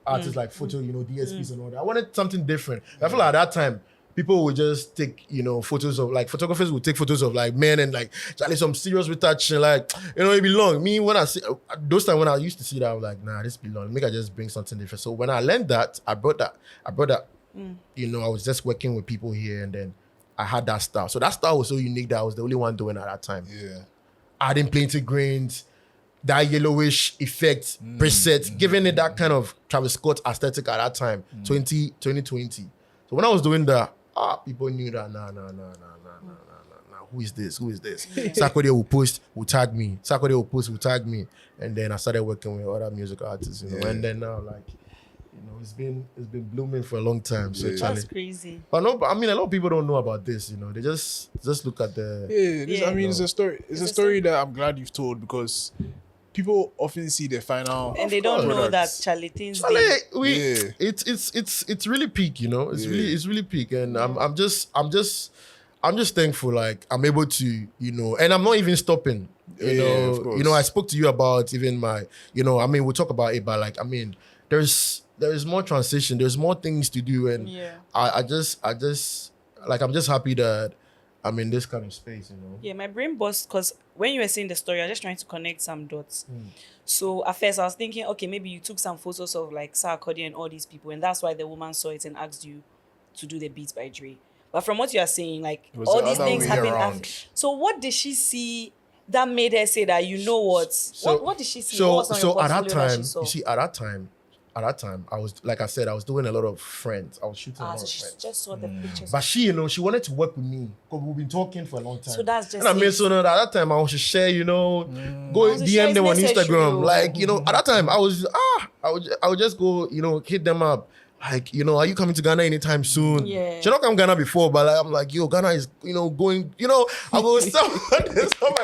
artists like photo, DSPs and all that. I wanted something different. I feel like at that time, people would just take, photos of like photographers would take photos of like men and like Charlie some serious retouching, like it belong. Me when I see those times when I used to see that, I was like, nah, this belong. Maybe I just bring something different. So when I learned that, I brought that. I was just working with people here, and then I had that style. So that style was so unique that I was the only one doing it at that time. Yeah, adding plenty grains, that yellowish effect, preset, giving it that kind of Travis Scott aesthetic at that time, 2020. So when I was doing that, people knew that, nah. Who is this? Sakode will post, will tag me. Sakode will post, will tag me. And then I started working with other music artists, And then now, like, it's been blooming for a long time. So That's crazy. But no, I mean, a lot of people don't know about this. They just look at the. I mean, it's a story. It's a story that I'm glad you've told, because people often see the final, and they don't know that Charlie things. It's really peak. It's really peak, and I'm just thankful. Like I'm able to, and I'm not even stopping. Of course. I spoke to you about even my, we'll talk about it, but like, I mean, there is more transition. There's more things to do, and I'm just happy that I'm in this kind of space, Yeah, my brain burst because when you were saying the story, I was just trying to connect some dots. So at first I was thinking, okay, maybe you took some photos of like Sarkodie and all these people, and that's why the woman saw it and asked you to do the Beats by Dre. But from what you are saying, like all these things happen after. So what did she see that made her say that, you know what? What did she see? So at that time, you see, at that time, I was, like I said, I was doing a lot of friends. I was shooting a lot of she friends. just saw the pictures. But she, she wanted to work with me because we've been talking for a long time. So that's just and I mean, so at that time, I was to share, go DM them on Instagram. Like, at that time, I would just go, hit them up. Like, are you coming to Ghana anytime soon? Yeah. She not come Ghana before, but like, I'm like, Ghana is, going, I go summer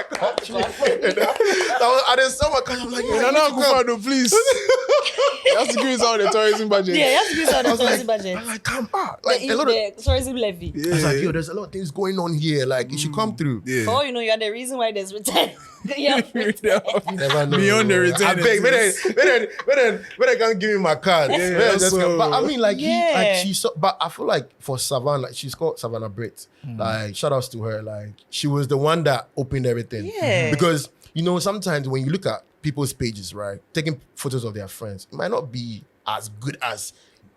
country. I did summer country. I'm like, Ghana, go please. You have to give me some of the tourism budget. Yeah, you have to give me some of the tourism budget. I'm like, come back. Like, the tourism levy. I was like, there's a lot of things going on here. Like, you should come through. Yeah. For all you know, you're the reason why there's return. You never know. Beyond the return. I beg, but they can't give me my card. But I mean, like, but I feel like for Savannah, she's called Savannah Britt. Like, shout outs to her. Like, she was the one that opened everything. Yeah. Because, sometimes when you look at people's pages, right, taking photos of their friends, it might not be as good as,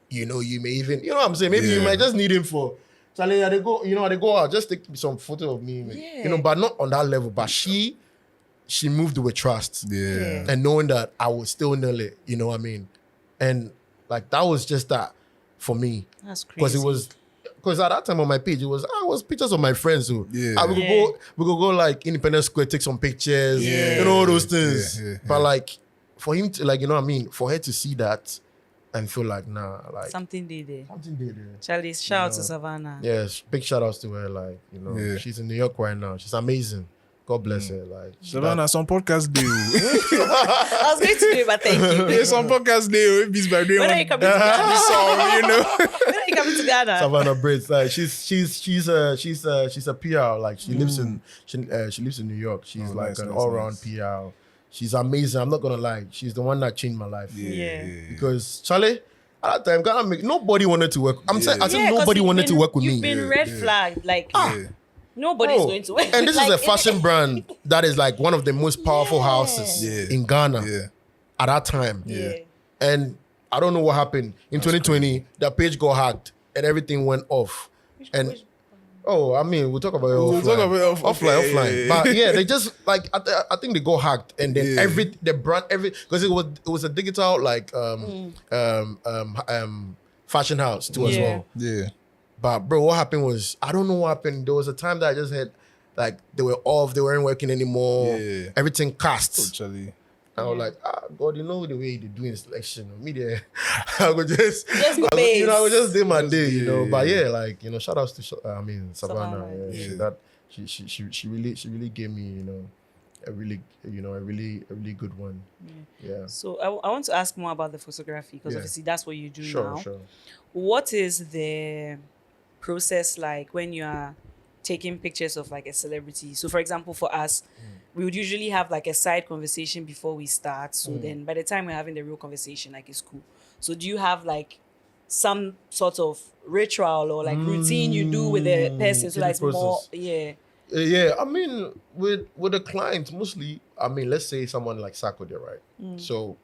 you may even, what I'm saying? Maybe you might just need him for, Charlie, they go out, just take some photo of me. But not on that level. But she moved with trust. Yeah. And knowing that I would still nail it, you know what I mean? And like, that was just that for me. That's crazy. Because at that time on my page, it was pictures of my friends. So we could go like Independence Square, take some pictures, all those things. Yeah. But like, for him to, like, for her to see that and feel like, nah, like. Something did there. Charlie, shout out to Savannah. Yes, big shout outs to her. Like, she's in New York right now. She's amazing. God bless her. Like, Savannah, some podcast deal. I was going to do it, but thank you. Yeah, some podcast deal. When are you coming to Ghana? When are you coming to Ghana? Savannah Brits, like, she's a PR. Like, she lives in New York. She's like an all-round PR. She's amazing. I'm not gonna lie. She's the one that changed my life. Yeah. Because Charlie, at that time, nobody wanted to work. I said nobody wanted to work with me. You've been red flagged, like. Nobody's going to work. And this is a fashion brand that is like one of the most powerful houses in Ghana at that time. Yeah. And I don't know what happened. In 2020, the page got hacked and everything went off. We'll talk about it offline. But yeah, they just like, I think they got hacked and then because it was a digital like fashion house too as well. Yeah. But bro, what happened was, I don't know what happened. There was a time that I just had, like, they were off, they weren't working anymore. Yeah. Everything cast. Totally. I was like, God, the way they do selection. Me there, I would just do my day, But yeah, like, shout outs to Savannah. She really gave me, a really good one. Yeah. So I want to ask more about the photography, because obviously that's what you do now. Sure. What is the process like when you are taking pictures of like a celebrity? So for example, for us, we would usually have like a side conversation before we start. So then by the time we're having the real conversation, like, it's cool. So do you have like some sort of ritual or like routine you do with the person? So like it's more, Yeah, I mean, with the clients, mostly, let's say someone like Sakode, right? So,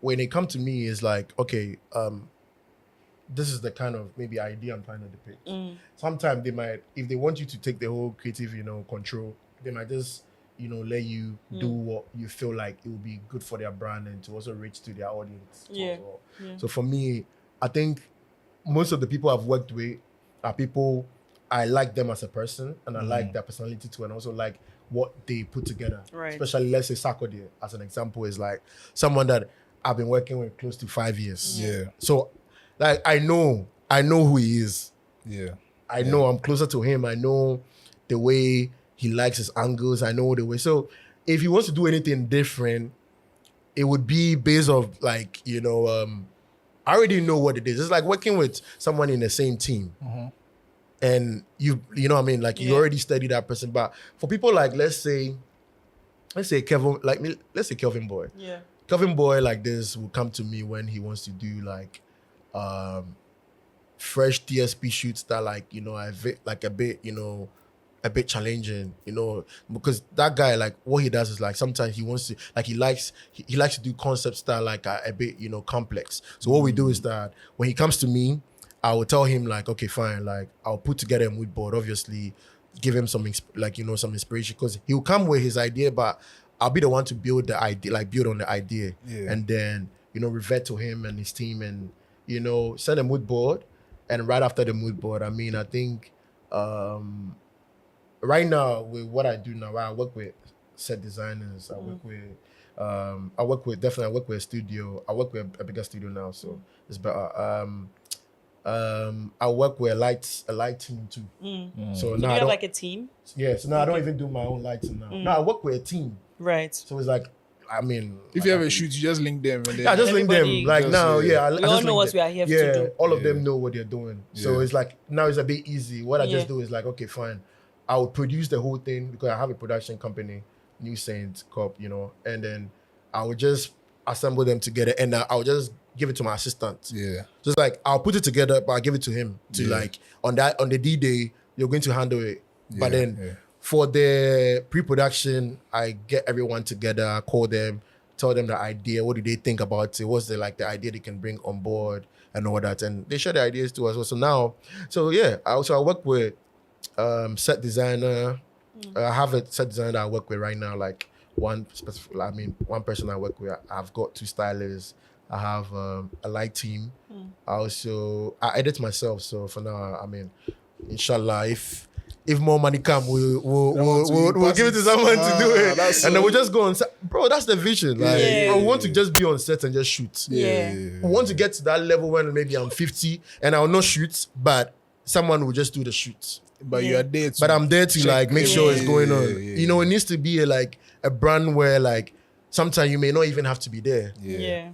when they come to me, it's like, okay, this is the kind of maybe idea I'm trying to depict. Sometimes they might, if they want you to take the whole creative, control, they might just, let you do what you feel like it will be good for their brand and to also reach to their audience. Yeah. So for me, I think most of the people I've worked with are people, I like them as a person and I like their personality too, and also like what they put together. Right. Especially, let's say Sakode, as an example, is like someone that I've been working with close to 5 years. Yeah. So like I know who he is. Yeah. I know I'm closer to him. I know the way he likes his angles. I know the way. So if he wants to do anything different, it would be based off like, I already know what it is. It's like working with someone in the same team. And you know what I mean? Like you already study that person. But for people like, let's say Kevin, like me, let's say Kelvin Boy. Yeah. Kelvin Boy like this will come to me when he wants to do like fresh TSP shoots that like, a bit challenging, because that guy, like what he does is like sometimes he wants to, like he likes to do concepts that are like a bit, complex. So what we do is that when he comes to me, I will tell him like, okay, fine, like I'll put together a mood board, obviously give him some some inspiration, because he'll come with his idea, but I'll be the one to build the idea, like build on the idea, and then revert to him and his team, and send a mood board. And right after the mood board, I mean, I think right now with what I do now, I work with set designers. I work with I work with a studio. I work with a bigger studio now, so it's better. I work with a light team too. So now you have like a team? Yeah, so now I don't even do my own lighting now. Now I work with a team. Right. So it's like, I mean, if you have a shoot, you just link them. And then I just link them. Like now, we all know what we are here to do. All of them know what they're doing. So it's like, now it's a bit easy. What I just do is like, okay, fine. I will produce the whole thing because I have a production company, New Saint Corp, and then I will just assemble them together, and I'll just give it to my assistant. Yeah. Just like, I'll put it together, but I'll give it to him to like, on the D-Day, you're going to handle it. But then for the pre-production, I get everyone together, I call them, tell them the idea, what do they think about it, what's the idea they can bring on board and all that, and they share the ideas to us also. So I work with set designer. I have a set designer that I work with right now, like one person I work with. I've got 2 stylists. I have a light team. I edit myself. So for now, I mean, inshallah, if more money come, we'll give it to someone to do it, and then we'll just go on set. Bro, that's the vision. Like, I want to just be on set and just shoot. We want to get to that level when maybe I'm 50 and I'll not shoot, but someone will just do the shoots. But you are there to, but I'm there to like make sure it's going on. It needs to be a brand where like sometimes you may not even have to be there.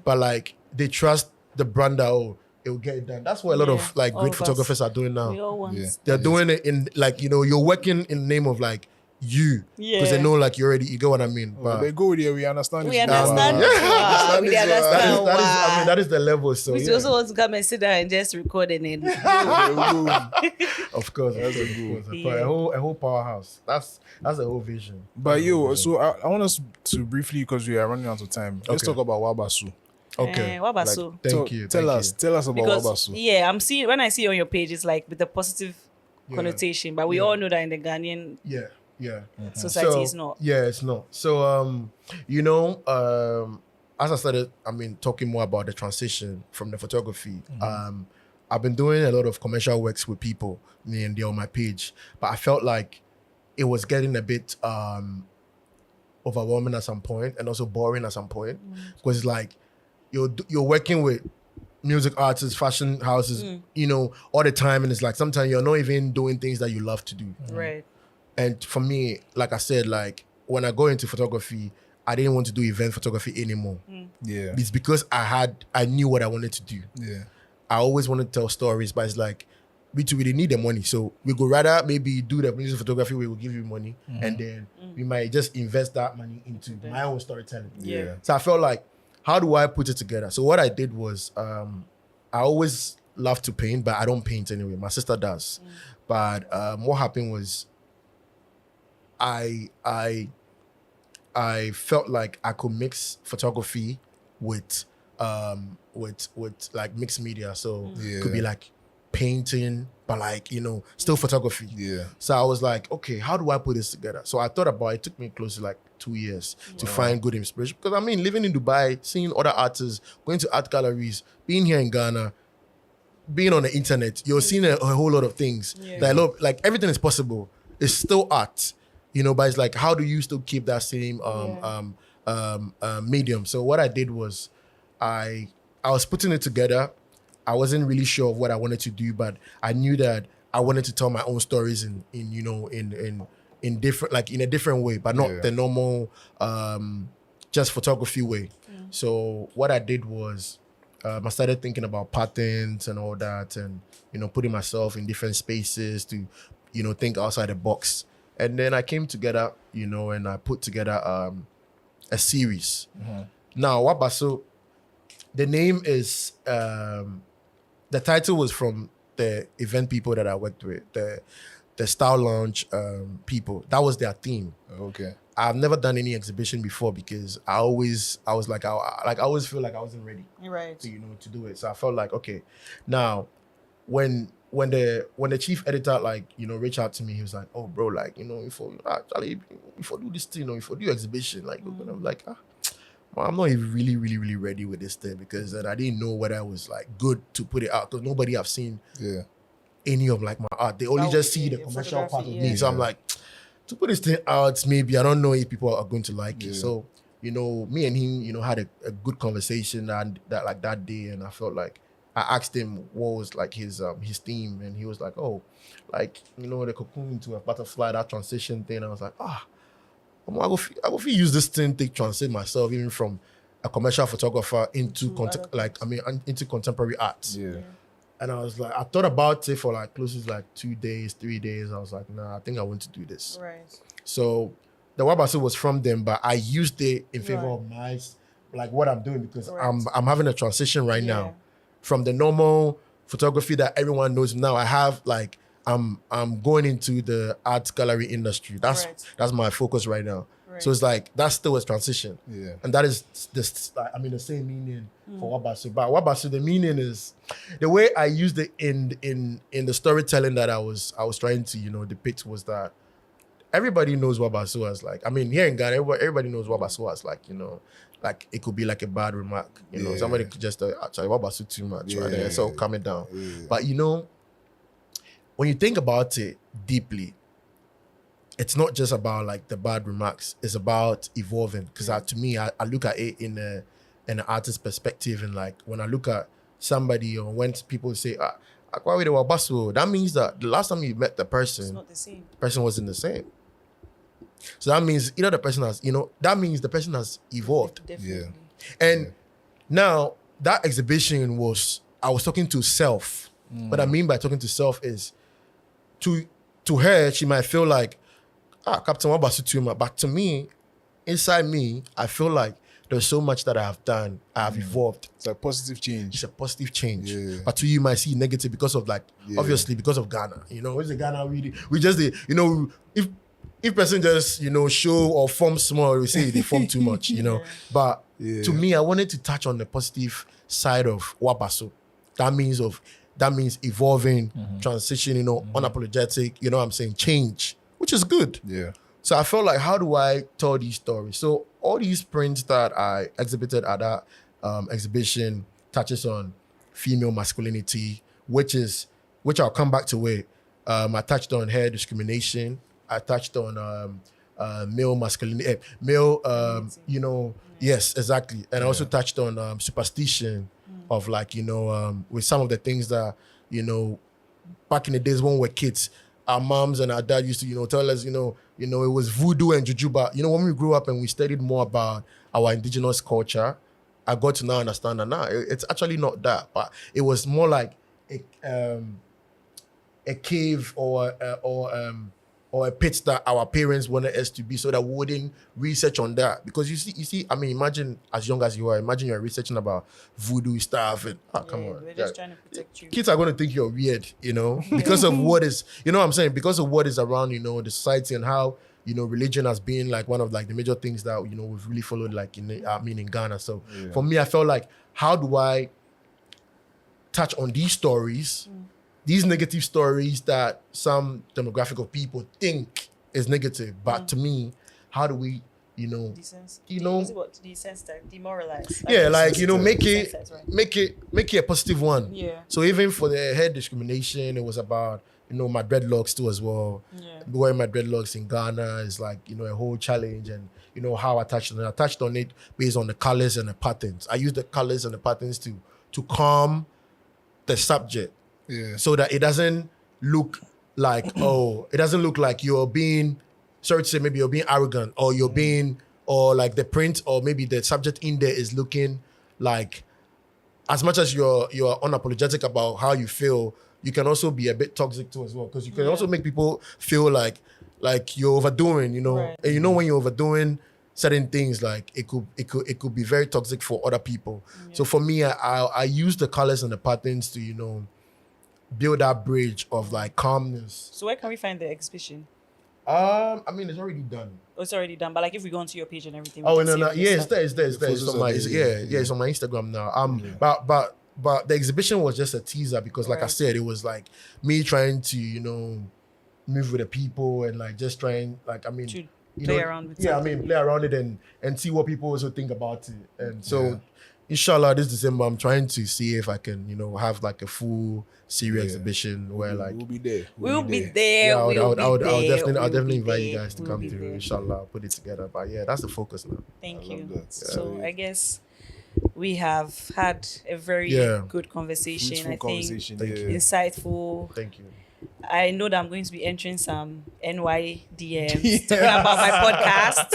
But like they trust the brand that it will get it done. That's what a lot of like great photographers are doing now. We all want. They're doing it in like you're working in the name of like you, because they know like you get what I mean. But they go there, we understand. We understand. We understand. That is the level. So we also want to come and sit down and just record it. Of course, that's a whole powerhouse. That's the whole vision. But so I want us to briefly, because we are running out of time. Let's talk about Wabasu. Okay. Wabasu. Thank you. Tell us about Wabasu. Yeah, I'm seeing, when I see on your page, it's like with a positive connotation, but we all know that in the Ghanaian society it's not. Yeah, it's not. So as I started, talking more about the transition from the photography, I've been doing a lot of commercial works with people, and they're on my page, but I felt like it was getting a bit overwhelming at some point, and also boring at some point, because it's like you're working with music artists, fashion houses, all the time, and it's like sometimes you're not even doing things that you love to do. Right. And for me, like I said, like when I go into photography, I didn't want to do event photography anymore. Yeah. It's because I knew what I wanted to do. Yeah. I always wanted to tell stories, but it's like, we need the money. So we go rather maybe do the music photography, we will give you money, and then we might just invest that money into my own storytelling. Yeah. So I felt like, how do I put it together? So what I did was, I always love to paint, but I don't paint anyway. My sister does. But what happened was, I felt like I could mix photography with like mixed media. So it could be like painting, but like, still photography. Yeah. So I was like, okay, how do I put this together? So I thought about it. It took me close to like 2 years to find good inspiration. Because living in Dubai, seeing other artists, going to art galleries, being here in Ghana, being on the internet, you're seeing a whole lot of things. Like everything is possible. It's still art. But it's like, how do you still keep that same medium? So what I did was, I was putting it together. I wasn't really sure of what I wanted to do, but I knew that I wanted to tell my own stories in different, like in a different way, but not the normal just photography way. So what I did was, I started thinking about patterns and all that, and putting myself in different spaces to think outside the box. And then I came together, and I put together a series. Now, Wabasu, the name is, the title was from the event people that I worked with, the Style Lounge people. That was their theme. Okay. I've never done any exhibition before because I always feel like I wasn't ready. Right. To do it. So I felt like, okay, now when when the chief editor like reached out to me, he was like, "Oh, bro, like if I do this thing, if I do exhibition, like," and I'm like, well, I'm not even really ready with this thing because then I didn't know whether I was like good to put it out because nobody have seen any of like my art. They only just see the commercial part of me. So I'm like, to put this thing out, maybe I don't know if people are going to like it. So me and him, had a good conversation and that day, and I felt like I asked him what was like his theme, and he was like, "Oh, like the cocoon into a butterfly, that transition thing." I was like, I go use this thing to translate myself even from a commercial photographer into into contemporary art. Yeah. And I was like, I thought about it for like close to like 2 days, 3 days. I was like, nah, I think I want to do this. Right. So the Wabasu was from them, but I used it in favor of what I'm doing because I'm having a transition right now from the normal photography that everyone knows. Now I have like I'm going into the art gallery industry. That's my focus right now. Right. So it's like that's still a transition. Yeah. And that is the same meaning for Wabasu. But Wabasu, the meaning is the way I used it in the storytelling that I was trying to depict was that everybody knows Wabasu as like, here in Ghana, everybody knows Wabasu as like, like it could be like a bad remark. Somebody could just actually Wabasu too much, right there. So calm it down. Yeah. But when you think about it deeply, it's not just about like the bad remarks. It's about evolving. Because to me, I look at it in an artist's perspective, and like when I look at somebody or when people say, that means that the last time you met the person, it's not the same. The person wasn't the same. So that means either the person has, that means the person has evolved. Definitely. Yeah. And now that exhibition I was talking to self. What I mean by talking to self is to her, she might feel like, Kaptin, what about you? But to me, inside me, I feel like there's so much that I have done. I have evolved. It's a positive change. It's a positive change. Yeah. But to you might see negative because of obviously because of Ghana. What's the Ghana we just if person just, show or form small, we say they form too much, But to me, I wanted to touch on the positive side of Wabasu. That means evolving, transition, unapologetic, I'm saying, change, which is good. Yeah. So I felt like, how do I tell these stories? So all these prints that I exhibited at that exhibition touches on female masculinity, which I'll come back to it. I touched on hair discrimination. I touched on male masculinity, yes, exactly. And I also touched on superstition of like, with some of the things that, back in the days when we were kids, our moms and our dad used to, tell us, it was voodoo and juju. But, when we grew up and we studied more about our indigenous culture, I got to now understand that now it's actually not that, but it was more like a cave or a pit that our parents wanted us to be, so that we wouldn't research on that. Because you see, imagine as young as you are, imagine you're researching about voodoo stuff and come on. We're just trying to protect you. Kids are going to think you're weird, because of what is, what I'm saying, because of what is around, the society and how, religion has been like one of like the major things that, we've really followed like in Ghana. So for me, I felt like, how do I touch on these stories, these negative stories that some demographic of people think is negative, but to me, how do we, demoralize? Make it a positive one. Yeah. So even for the hair discrimination, it was about my dreadlocks too as well. Yeah. Wearing my dreadlocks in Ghana is like a whole challenge, and how I touched on it. I touched on it based on the colors and the patterns. I used the colors and the patterns to calm the subject. Yeah. So that it doesn't look like, it doesn't look like you're being, sorry to say, maybe you're being arrogant, or you're being, or like the print, or maybe the subject in there is looking like, as much as you're unapologetic about how you feel, you can also be a bit toxic too as well, because you can also make people feel like you're overdoing, Right. And when you're overdoing certain things, like it could be very toxic for other people. Yeah. So for me, I use the colors and the patterns to build that bridge of like calmness. So where can we find the exhibition? It's already done. Oh, it's already done. But like if we go onto your page and everything. Oh no, yeah, it's there. It's on my Instagram now. But but the exhibition was just a teaser because, like I said, it was like me trying to, you know, move with the people and like just trying, like, I mean, to you play know, around with yeah, something. I mean, play around it and see what people also think about it. And so, inshallah, this December, I'm trying to see if I can, you know, have like a full series exhibition where like we'll be there. We'll be there. I'll We'll definitely be invite there. you guys to come through. there. Inshallah, I'll put it together. But yeah, that's the focus now. Thank I you. love that. So I guess we have had a very good conversation. Fruitful conversation. Thank you. Insightful. Thank you. I know that I'm going to be entering some NY DMs talking about my podcast.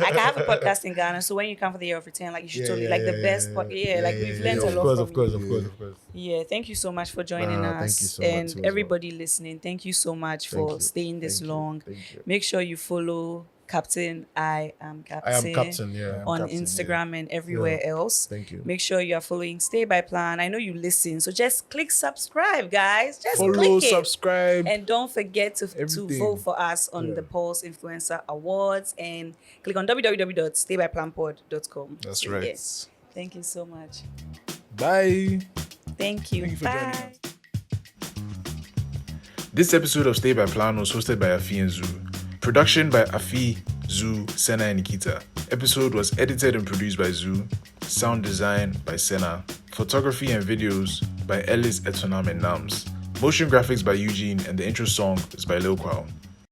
Like I have a podcast in Ghana, so when you come for the year of return, like you should tell me like the best podcast. Like we've learned a lot Of course. Yeah, thank you so much for joining us. Thank you so and much everybody listening, thank you so much for staying this long. Make sure you follow Kaptin. I am Kaptin. Yeah. On Instagram and everywhere else. Thank you. Make sure you are following Stay By Plan. I know you listen, so just click subscribe, guys. Just follow, click it. subscribe, and don't forget to vote for us on the Pulse Influencer Awards and click on www.staybyplanpod.com. That's right. Yeah. Thank you so much. Bye. Thank you. Thank you for joining us. This episode of Stay By Plan was hosted by Afi and Zoo. Production by Afi, Zoo, Senna, and Nikita. Episode was edited and produced by Zoo. Sound design by Senna. Photography and videos by Ellis Etonam and Nams. Motion graphics by Eugene, and the intro song is by Lil Kwaw.